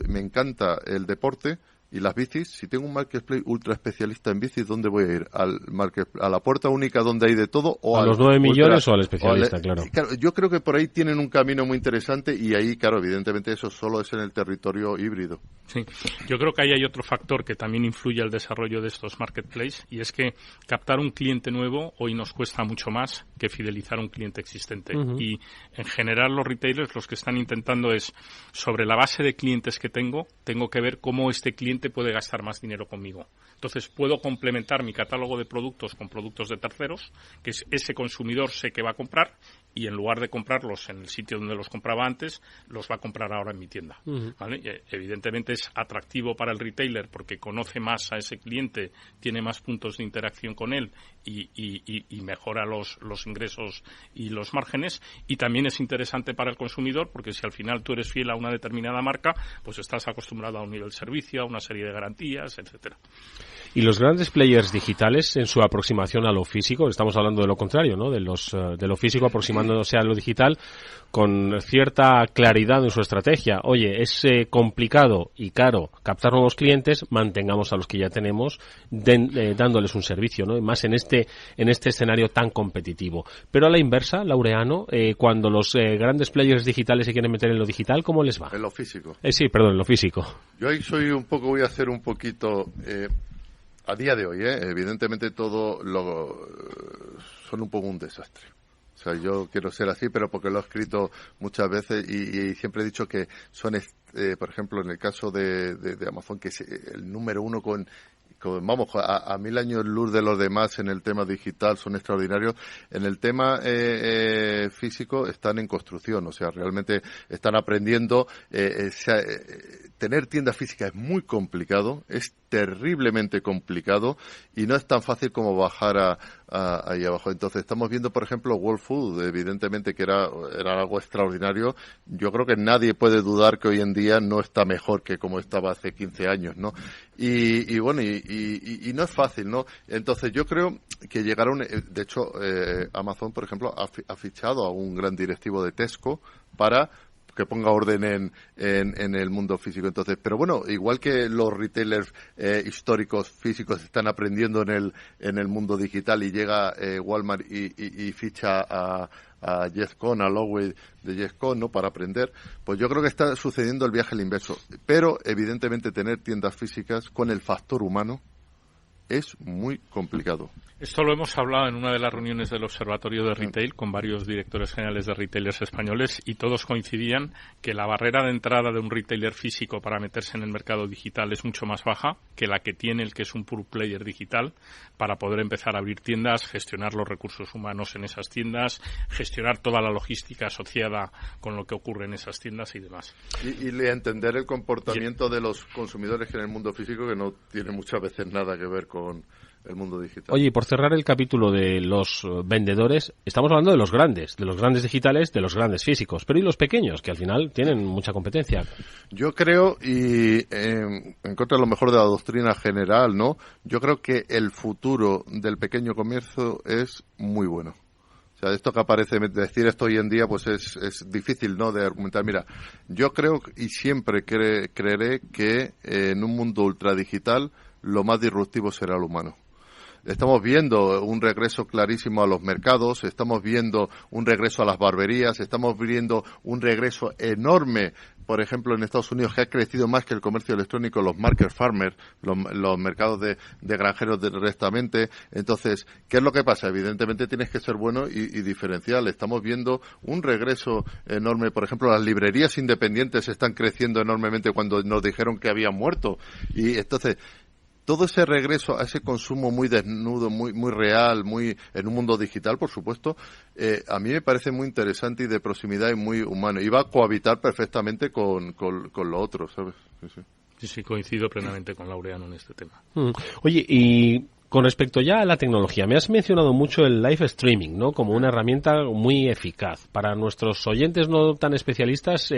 me encanta el deporte y las bicis, si tengo un marketplace ultra especialista en bicis, ¿dónde voy a ir? ¿A la puerta única donde hay de todo? O
¿A los 9 millones o al especialista, claro?
Yo creo que por ahí tienen un camino muy interesante y ahí, claro, evidentemente eso solo es en el territorio híbrido.
Sí, yo creo que ahí hay otro factor que también influye al desarrollo de estos marketplaces y es que captar un cliente nuevo hoy nos cuesta mucho más que fidelizar un cliente existente. Uh-huh. Y en general los retailers los que están intentando es, sobre la base de clientes que tengo que ver cómo este cliente puede gastar más dinero conmigo. Entonces puedo complementar mi catálogo de productos con productos de terceros, que ese consumidor sé que va a comprar y en lugar de comprarlos en el sitio donde los compraba antes, los va a comprar ahora en mi tienda. Uh-huh. ¿Vale? Evidentemente es atractivo para el retailer porque conoce más a ese cliente, tiene más puntos de interacción con él y mejora los ingresos y los márgenes, y también es interesante para el consumidor porque si al final tú eres fiel a una determinada marca, pues estás acostumbrado a un nivel de servicio, a una serie de garantías, etcétera.
Y los grandes players digitales en su aproximación a lo físico, estamos hablando de lo contrario, ¿no? De lo físico aproximándose a lo digital con cierta claridad en su estrategia. Oye, es complicado y caro captar nuevos clientes, mantengamos a los que ya tenemos dándoles un servicio, ¿no? Y más en este escenario tan competitivo. Pero a la inversa, Laureano, cuando los grandes players digitales se quieren meter en lo digital, ¿cómo les va?
En lo físico.
En lo físico.
Yo ahí voy a hacer un poquito, a día de hoy, evidentemente todo son un poco un desastre. O sea, yo quiero ser así, pero porque lo he escrito muchas veces y siempre he dicho que son, por ejemplo, en el caso de Amazon, que es el número uno vamos, a 1000 años luz de los demás en el tema digital, son extraordinarios. En el tema físico están en construcción, o sea, realmente están aprendiendo. Tener tienda física es muy complicado, es terriblemente complicado y no es tan fácil como bajar ahí abajo. Entonces estamos viendo, por ejemplo, Whole Foods, evidentemente que era algo extraordinario. Yo creo que nadie puede dudar que hoy en día no está mejor que como estaba hace 15 años, ¿no? Y bueno, y no es fácil, ¿no? Entonces yo creo que llegaron, de hecho, Amazon, por ejemplo, ha fichado a un gran directivo de Tesco para que ponga orden en el mundo físico. Entonces, pero bueno, igual que los retailers históricos físicos están aprendiendo en el mundo digital y llega Walmart y ficha a Yescon, a Lowey de Yescon, ¿no? Para aprender, pues yo creo que está sucediendo el viaje al inverso. Pero evidentemente tener tiendas físicas con el factor humano es muy complicado.
Esto lo hemos hablado en una de las reuniones del Observatorio de Retail con varios directores generales de retailers españoles y todos coincidían que la barrera de entrada de un retailer físico para meterse en el mercado digital es mucho más baja que la que tiene el que es un pure player digital para poder empezar a abrir tiendas, gestionar los recursos humanos en esas tiendas, gestionar toda la logística asociada con lo que ocurre en esas tiendas y demás.
Y entender el comportamiento de los consumidores en el mundo físico, que no tiene muchas veces nada que ver con el mundo digital.
Oye, y por cerrar el capítulo de los vendedores, estamos hablando de los grandes digitales, de los grandes físicos, pero ¿y los pequeños, que al final tienen mucha competencia?
Yo creo, y en contra de lo mejor de la doctrina general, ¿no? Yo creo que el futuro del pequeño comercio es muy bueno. O sea, esto que aparece, decir esto hoy en día, pues es difícil, ¿no?, de argumentar. Mira, yo creo y siempre creeré que en un mundo ultradigital lo más disruptivo será el humano. estamos viendo un regreso clarísimo a los mercados, estamos viendo un regreso a las barberías, estamos viendo un regreso enorme, por ejemplo, en Estados Unidos, que ha crecido más que el comercio electrónico, los market farmers, los mercados de granjeros directamente. Entonces, ¿qué es lo que pasa? Evidentemente tienes que ser bueno y diferencial. Estamos viendo un regreso enorme. Por ejemplo, las librerías independientes están creciendo enormemente cuando nos dijeron que habían muerto. Y entonces, todo ese regreso a ese consumo muy desnudo, muy real, muy en un mundo digital, por supuesto, a mí me parece muy interesante y de proximidad y muy humano. Y va a cohabitar perfectamente con lo otro, ¿sabes?
Sí, coincido plenamente con Laureano en este tema.
Oye, y con respecto ya a la tecnología, me has mencionado mucho el live streaming, ¿no? Como una herramienta muy eficaz. Para nuestros oyentes no tan especialistas,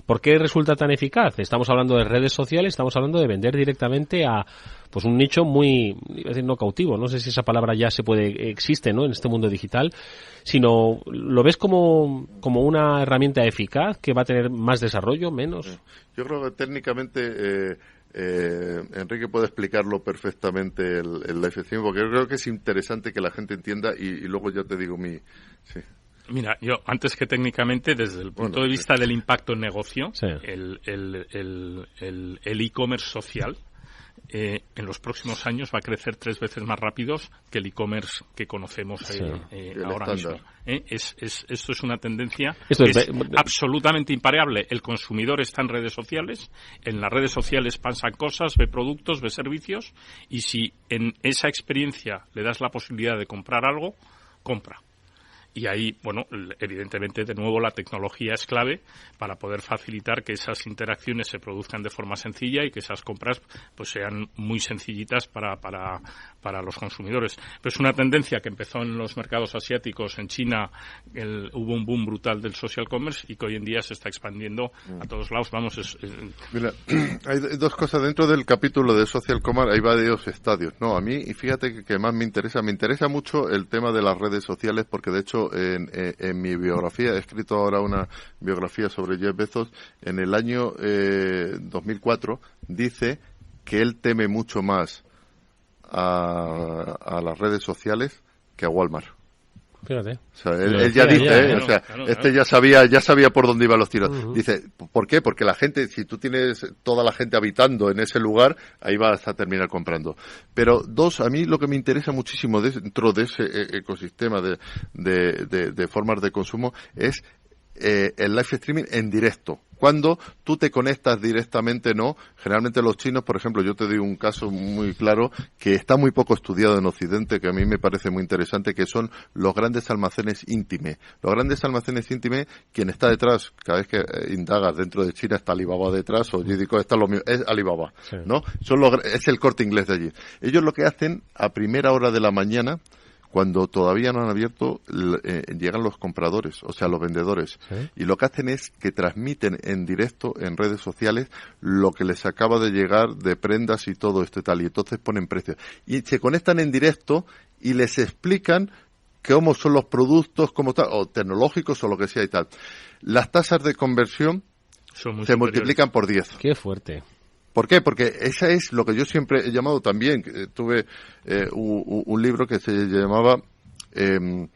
¿por qué resulta tan eficaz? Estamos hablando de redes sociales, estamos hablando de vender directamente a pues un nicho muy, iba a decir no cautivo, no sé si esa palabra ya existe, ¿no? En este mundo digital, sino lo ves como una herramienta eficaz que va a tener más desarrollo, menos.
Yo creo que técnicamente Enrique puede explicarlo perfectamente el live streaming, porque yo creo que es interesante que la gente entienda y luego ya te digo sí.
Mira, yo antes que técnicamente, desde el punto de vista del impacto en negocio, el e-commerce social en los próximos años va a crecer 3 veces más rápido que el e-commerce que conocemos ahora mismo. Esto es una tendencia absolutamente impareable. El consumidor está en redes sociales, en las redes sociales pasan cosas, ve productos, ve servicios, y si en esa experiencia le das la posibilidad de comprar algo, compra. Y ahí, bueno, evidentemente, de nuevo, la tecnología es clave para poder facilitar que esas interacciones se produzcan de forma sencilla y que esas compras pues sean muy sencillitas para los consumidores. Pero es una tendencia que empezó en los mercados asiáticos. En China hubo un boom brutal del social commerce y que hoy en día se está expandiendo a todos lados.
Mira, hay 2 cosas dentro del capítulo de social commerce. Hay varios estadios, ¿no? A mí, y fíjate que más me interesa mucho el tema de las redes sociales, porque de hecho en mi biografía, he escrito ahora una biografía sobre Jeff Bezos. En el año 2004 dice que él teme mucho más a las redes sociales que a Walmart.
Fíjate.
O sea, él ya dice, ya sabía por dónde iban los tiros. Dice, ¿por qué? Porque la gente, si tú tienes toda la gente habitando en ese lugar, ahí vas a terminar comprando. Pero 2, a mí lo que me interesa muchísimo dentro de ese ecosistema de formas de consumo es el live streaming en directo. Cuando tú te conectas directamente, ¿no? Generalmente los chinos, por ejemplo, yo te doy un caso muy claro que está muy poco estudiado en Occidente, que a mí me parece muy interesante, que son los grandes almacenes íntimes. Los grandes almacenes íntimes, quien está detrás, cada vez que indagas dentro de China está Alibaba detrás, o yo digo, está lo mío, es Alibaba, ¿no? Es el Corte Inglés de allí. Ellos lo que hacen a primera hora de la mañana, cuando todavía no han abierto, llegan los compradores, o sea, los vendedores. Y lo que hacen es que transmiten en directo en redes sociales lo que les acaba de llegar de prendas y todo esto y tal. Y entonces ponen precios. Y se conectan en directo y les explican cómo son los productos, cómo tal, o tecnológicos o lo que sea y tal. Las tasas de conversión se multiplican por 10.
¡Qué fuerte!
¿Por qué? Porque esa es lo que yo siempre he llamado también. Tuve un libro que se llamaba el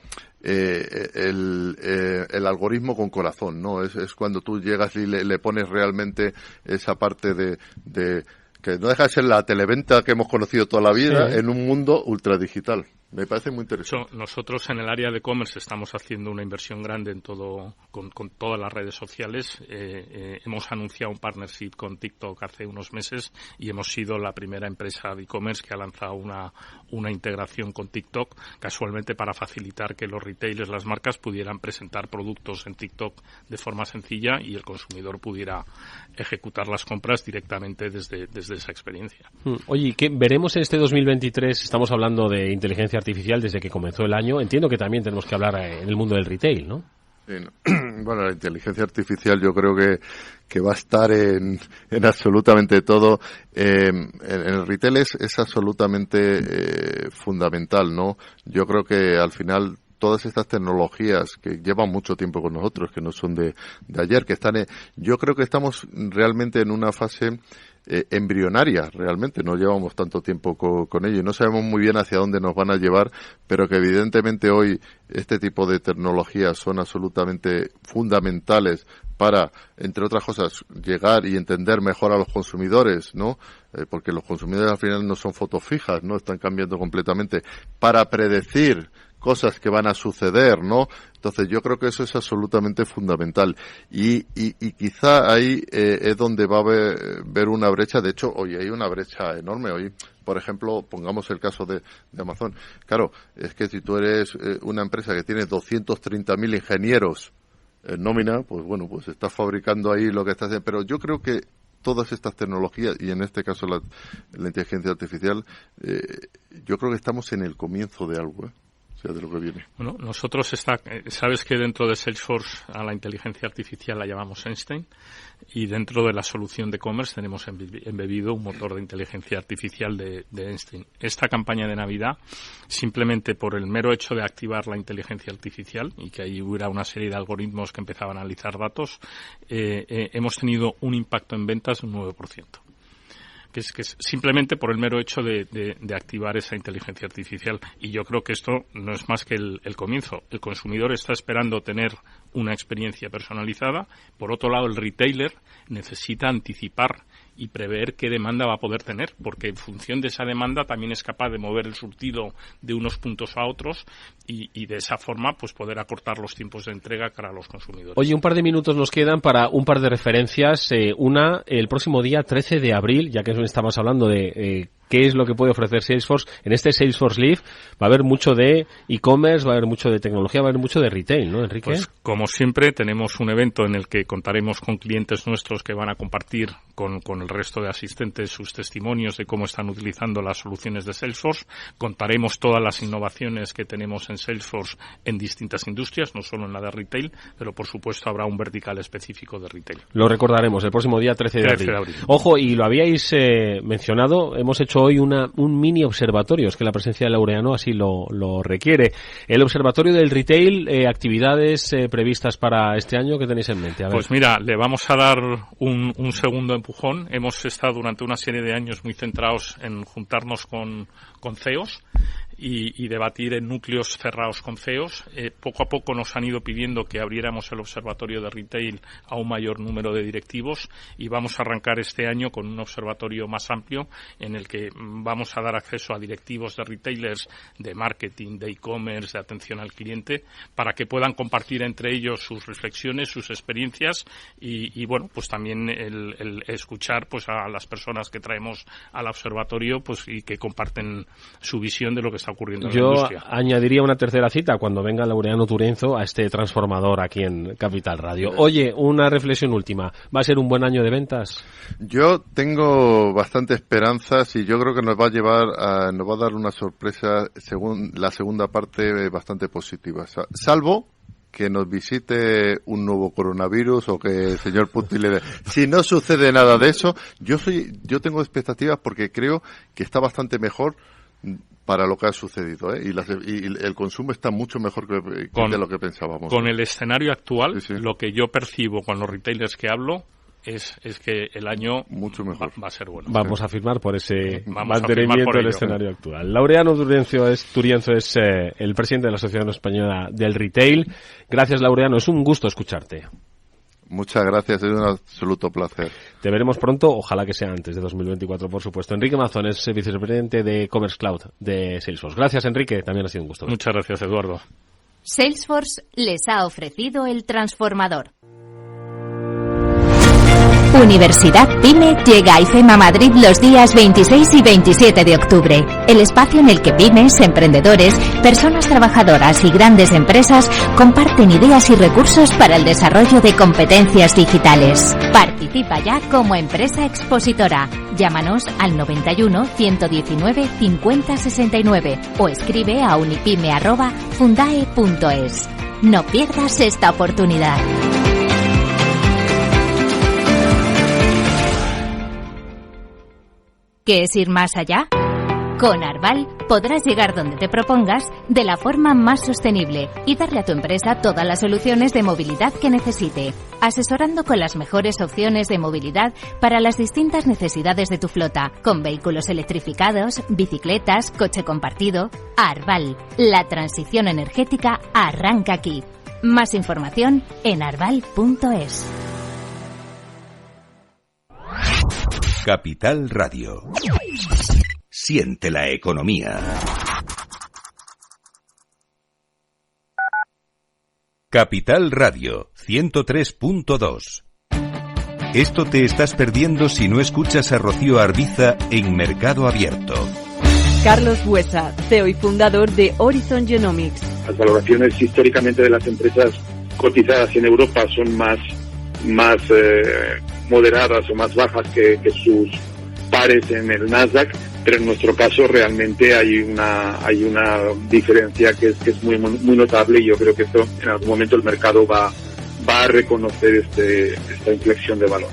algoritmo con corazón, ¿no? Es cuando tú llegas y le pones realmente esa parte de que no deja de ser la televenta que hemos conocido toda la vida en un mundo ultradigital. Me parece muy interesante.
Nosotros en el área de e-commerce estamos haciendo una inversión grande en todo, con todas las redes sociales. Hemos anunciado un partnership con TikTok hace unos meses y hemos sido la primera empresa de e-commerce que ha lanzado una integración con TikTok, casualmente para facilitar que los retailers, las marcas, pudieran presentar productos en TikTok de forma sencilla y el consumidor pudiera ejecutar las compras directamente desde esa experiencia.
Oye, ¿qué veremos en este 2023? Estamos hablando de inteligencia artificial desde que comenzó el año. Entiendo que también tenemos que hablar en el mundo del retail, ¿no?
Sí, bueno, la inteligencia artificial yo creo que va a estar en absolutamente todo. En el retail es absolutamente fundamental, ¿no? Yo creo que al final todas estas tecnologías que llevan mucho tiempo con nosotros, que no son de ayer, que están yo creo que estamos realmente en una fase embrionaria, realmente. No llevamos tanto tiempo con ello y no sabemos muy bien hacia dónde nos van a llevar, pero que evidentemente hoy este tipo de tecnologías son absolutamente fundamentales para, entre otras cosas, llegar y entender mejor a los consumidores, ¿no? Porque los consumidores al final no son fotos fijas, ¿no? Están cambiando completamente. Para predecir cosas que van a suceder, ¿no? Entonces yo creo que eso es absolutamente fundamental y quizá ahí es donde va a haber una brecha. De hecho, hoy hay una brecha enorme. Hoy, por ejemplo, pongamos el caso de Amazon. Claro, es que si tú eres una empresa que tiene 230.000 ingenieros en nómina, pues bueno, pues estás fabricando ahí lo que estás haciendo. Pero yo creo que todas estas tecnologías, y en este caso la inteligencia artificial, yo creo que estamos en el comienzo de algo, de lo que viene.
Bueno, nosotros sabes que dentro de Salesforce a la inteligencia artificial la llamamos Einstein, y dentro de la solución de e-commerce tenemos embebido un motor de inteligencia artificial de Einstein. Esta campaña de Navidad, simplemente por el mero hecho de activar la inteligencia artificial y que ahí hubiera una serie de algoritmos que empezaban a analizar datos, hemos tenido un impacto en ventas de un 9%. Que es simplemente por el mero hecho de activar esa inteligencia artificial. Y yo creo que esto no es más que el comienzo. El consumidor está esperando tener una experiencia personalizada. Por otro lado, el retailer necesita anticipar y prever qué demanda va a poder tener, porque en función de esa demanda también es capaz de mover el surtido de unos puntos a otros y de esa forma pues poder acortar los tiempos de entrega para los consumidores.
Oye, un par de minutos nos quedan para un par de referencias. Una, el próximo día 13 de abril, ya que estamos hablando de qué es lo que puede ofrecer Salesforce. En este Salesforce Live va a haber mucho de e-commerce, va a haber mucho de tecnología, va a haber mucho de retail, ¿no, Enrique?
Pues como siempre tenemos un evento en el que contaremos con clientes nuestros que van a compartir con el resto de asistentes sus testimonios de cómo están utilizando las soluciones de Salesforce. Contaremos todas las innovaciones que tenemos en Salesforce en distintas industrias, no solo en la de retail, pero por supuesto habrá un vertical específico de retail.
Lo recordaremos el próximo día 13 de abril. Ojo, y lo habíais mencionado, hemos hecho hoy un mini observatorio, es que la presencia de Laureano así lo requiere. El observatorio del retail, actividades previstas para este año, ¿qué tenéis en mente? A ver.
Pues mira, le vamos a dar un segundo empujón. Hemos estado durante una serie de años muy centrados en juntarnos con CEOs y debatir en núcleos cerrados con CEOs. Poco a poco nos han ido pidiendo que abriéramos el observatorio de retail a un mayor número de directivos y vamos a arrancar este año con un observatorio más amplio en el que vamos a dar acceso a directivos de retailers, de marketing, de e-commerce, de atención al cliente, para que puedan compartir entre ellos sus reflexiones, sus experiencias y bueno, pues también el escuchar pues a las personas que traemos al observatorio pues y que comparten su visión de lo que está ocurriendo en la industria.
Yo añadiría una tercera cita cuando venga Laureano Turenzo a este transformador aquí en Capital Radio. Oye, una reflexión última. ¿Va a ser un buen año de ventas?
Yo tengo bastante esperanzas y yo creo que nos va a dar una sorpresa según la segunda parte bastante positiva. Salvo que nos visite un nuevo coronavirus o que el señor Putin le dé. Si no sucede nada de eso, yo tengo expectativas porque creo que está bastante mejor para lo que ha sucedido, y el consumo está mucho mejor de lo que pensábamos.
Con el escenario actual, sí. Lo que yo percibo con los retailers que hablo es que el año
mucho mejor
va a ser bueno.
Vamos a firmar por ese mantenimiento del escenario actual. Laureano Turienzo es el presidente de la Asociación Española del Retail. Gracias, Laureano, es un gusto escucharte.
Muchas gracias, es un absoluto placer.
Te veremos pronto, ojalá que sea antes de 2024, por supuesto. Enrique Mazón es vicepresidente de Commerce Cloud de Salesforce. Gracias, Enrique, también ha sido un gusto.
Muchas gracias, Eduardo.
Salesforce les ha ofrecido el transformador. Universidad PYME llega a IFEMA Madrid los días 26 y 27 de octubre. El espacio en el que pymes, emprendedores, personas trabajadoras y grandes empresas comparten ideas y recursos para el desarrollo de competencias digitales. Participa ya como empresa expositora. Llámanos al 91 119 50 69 o escribe a unipyme@fundae.es. No pierdas esta oportunidad. ¿Qué es ir más allá? Con Arval podrás llegar donde te propongas de la forma más sostenible y darle a tu empresa todas las soluciones de movilidad que necesite, asesorando con las mejores opciones de movilidad para las distintas necesidades de tu flota, con vehículos electrificados, bicicletas, coche compartido. Arval, la transición energética arranca aquí. Más información en arval.es.
Capital Radio. Siente la economía. Capital Radio 103.2. Esto te estás perdiendo si no escuchas a Rocío Arbiza en Mercado Abierto.
Carlos Buesa, CEO y fundador de Horizon Genomics.
Las valoraciones históricamente de las empresas cotizadas en Europa son más moderadas o más bajas que sus pares en el Nasdaq, pero en nuestro caso realmente hay una diferencia que es muy notable, y yo creo que esto en algún momento el mercado va a reconocer esta inflexión de valor.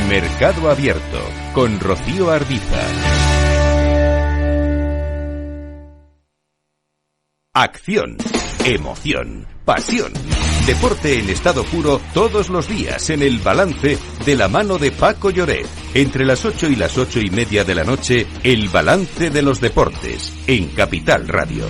Mercado Abierto con Rocío Arbiza. Acción, emoción, pasión. Deporte en estado puro todos los días en El Balance, de la mano de Paco Lloret. Entre las 8 y las 8:30 de la noche, El Balance de los Deportes, en Capital Radio.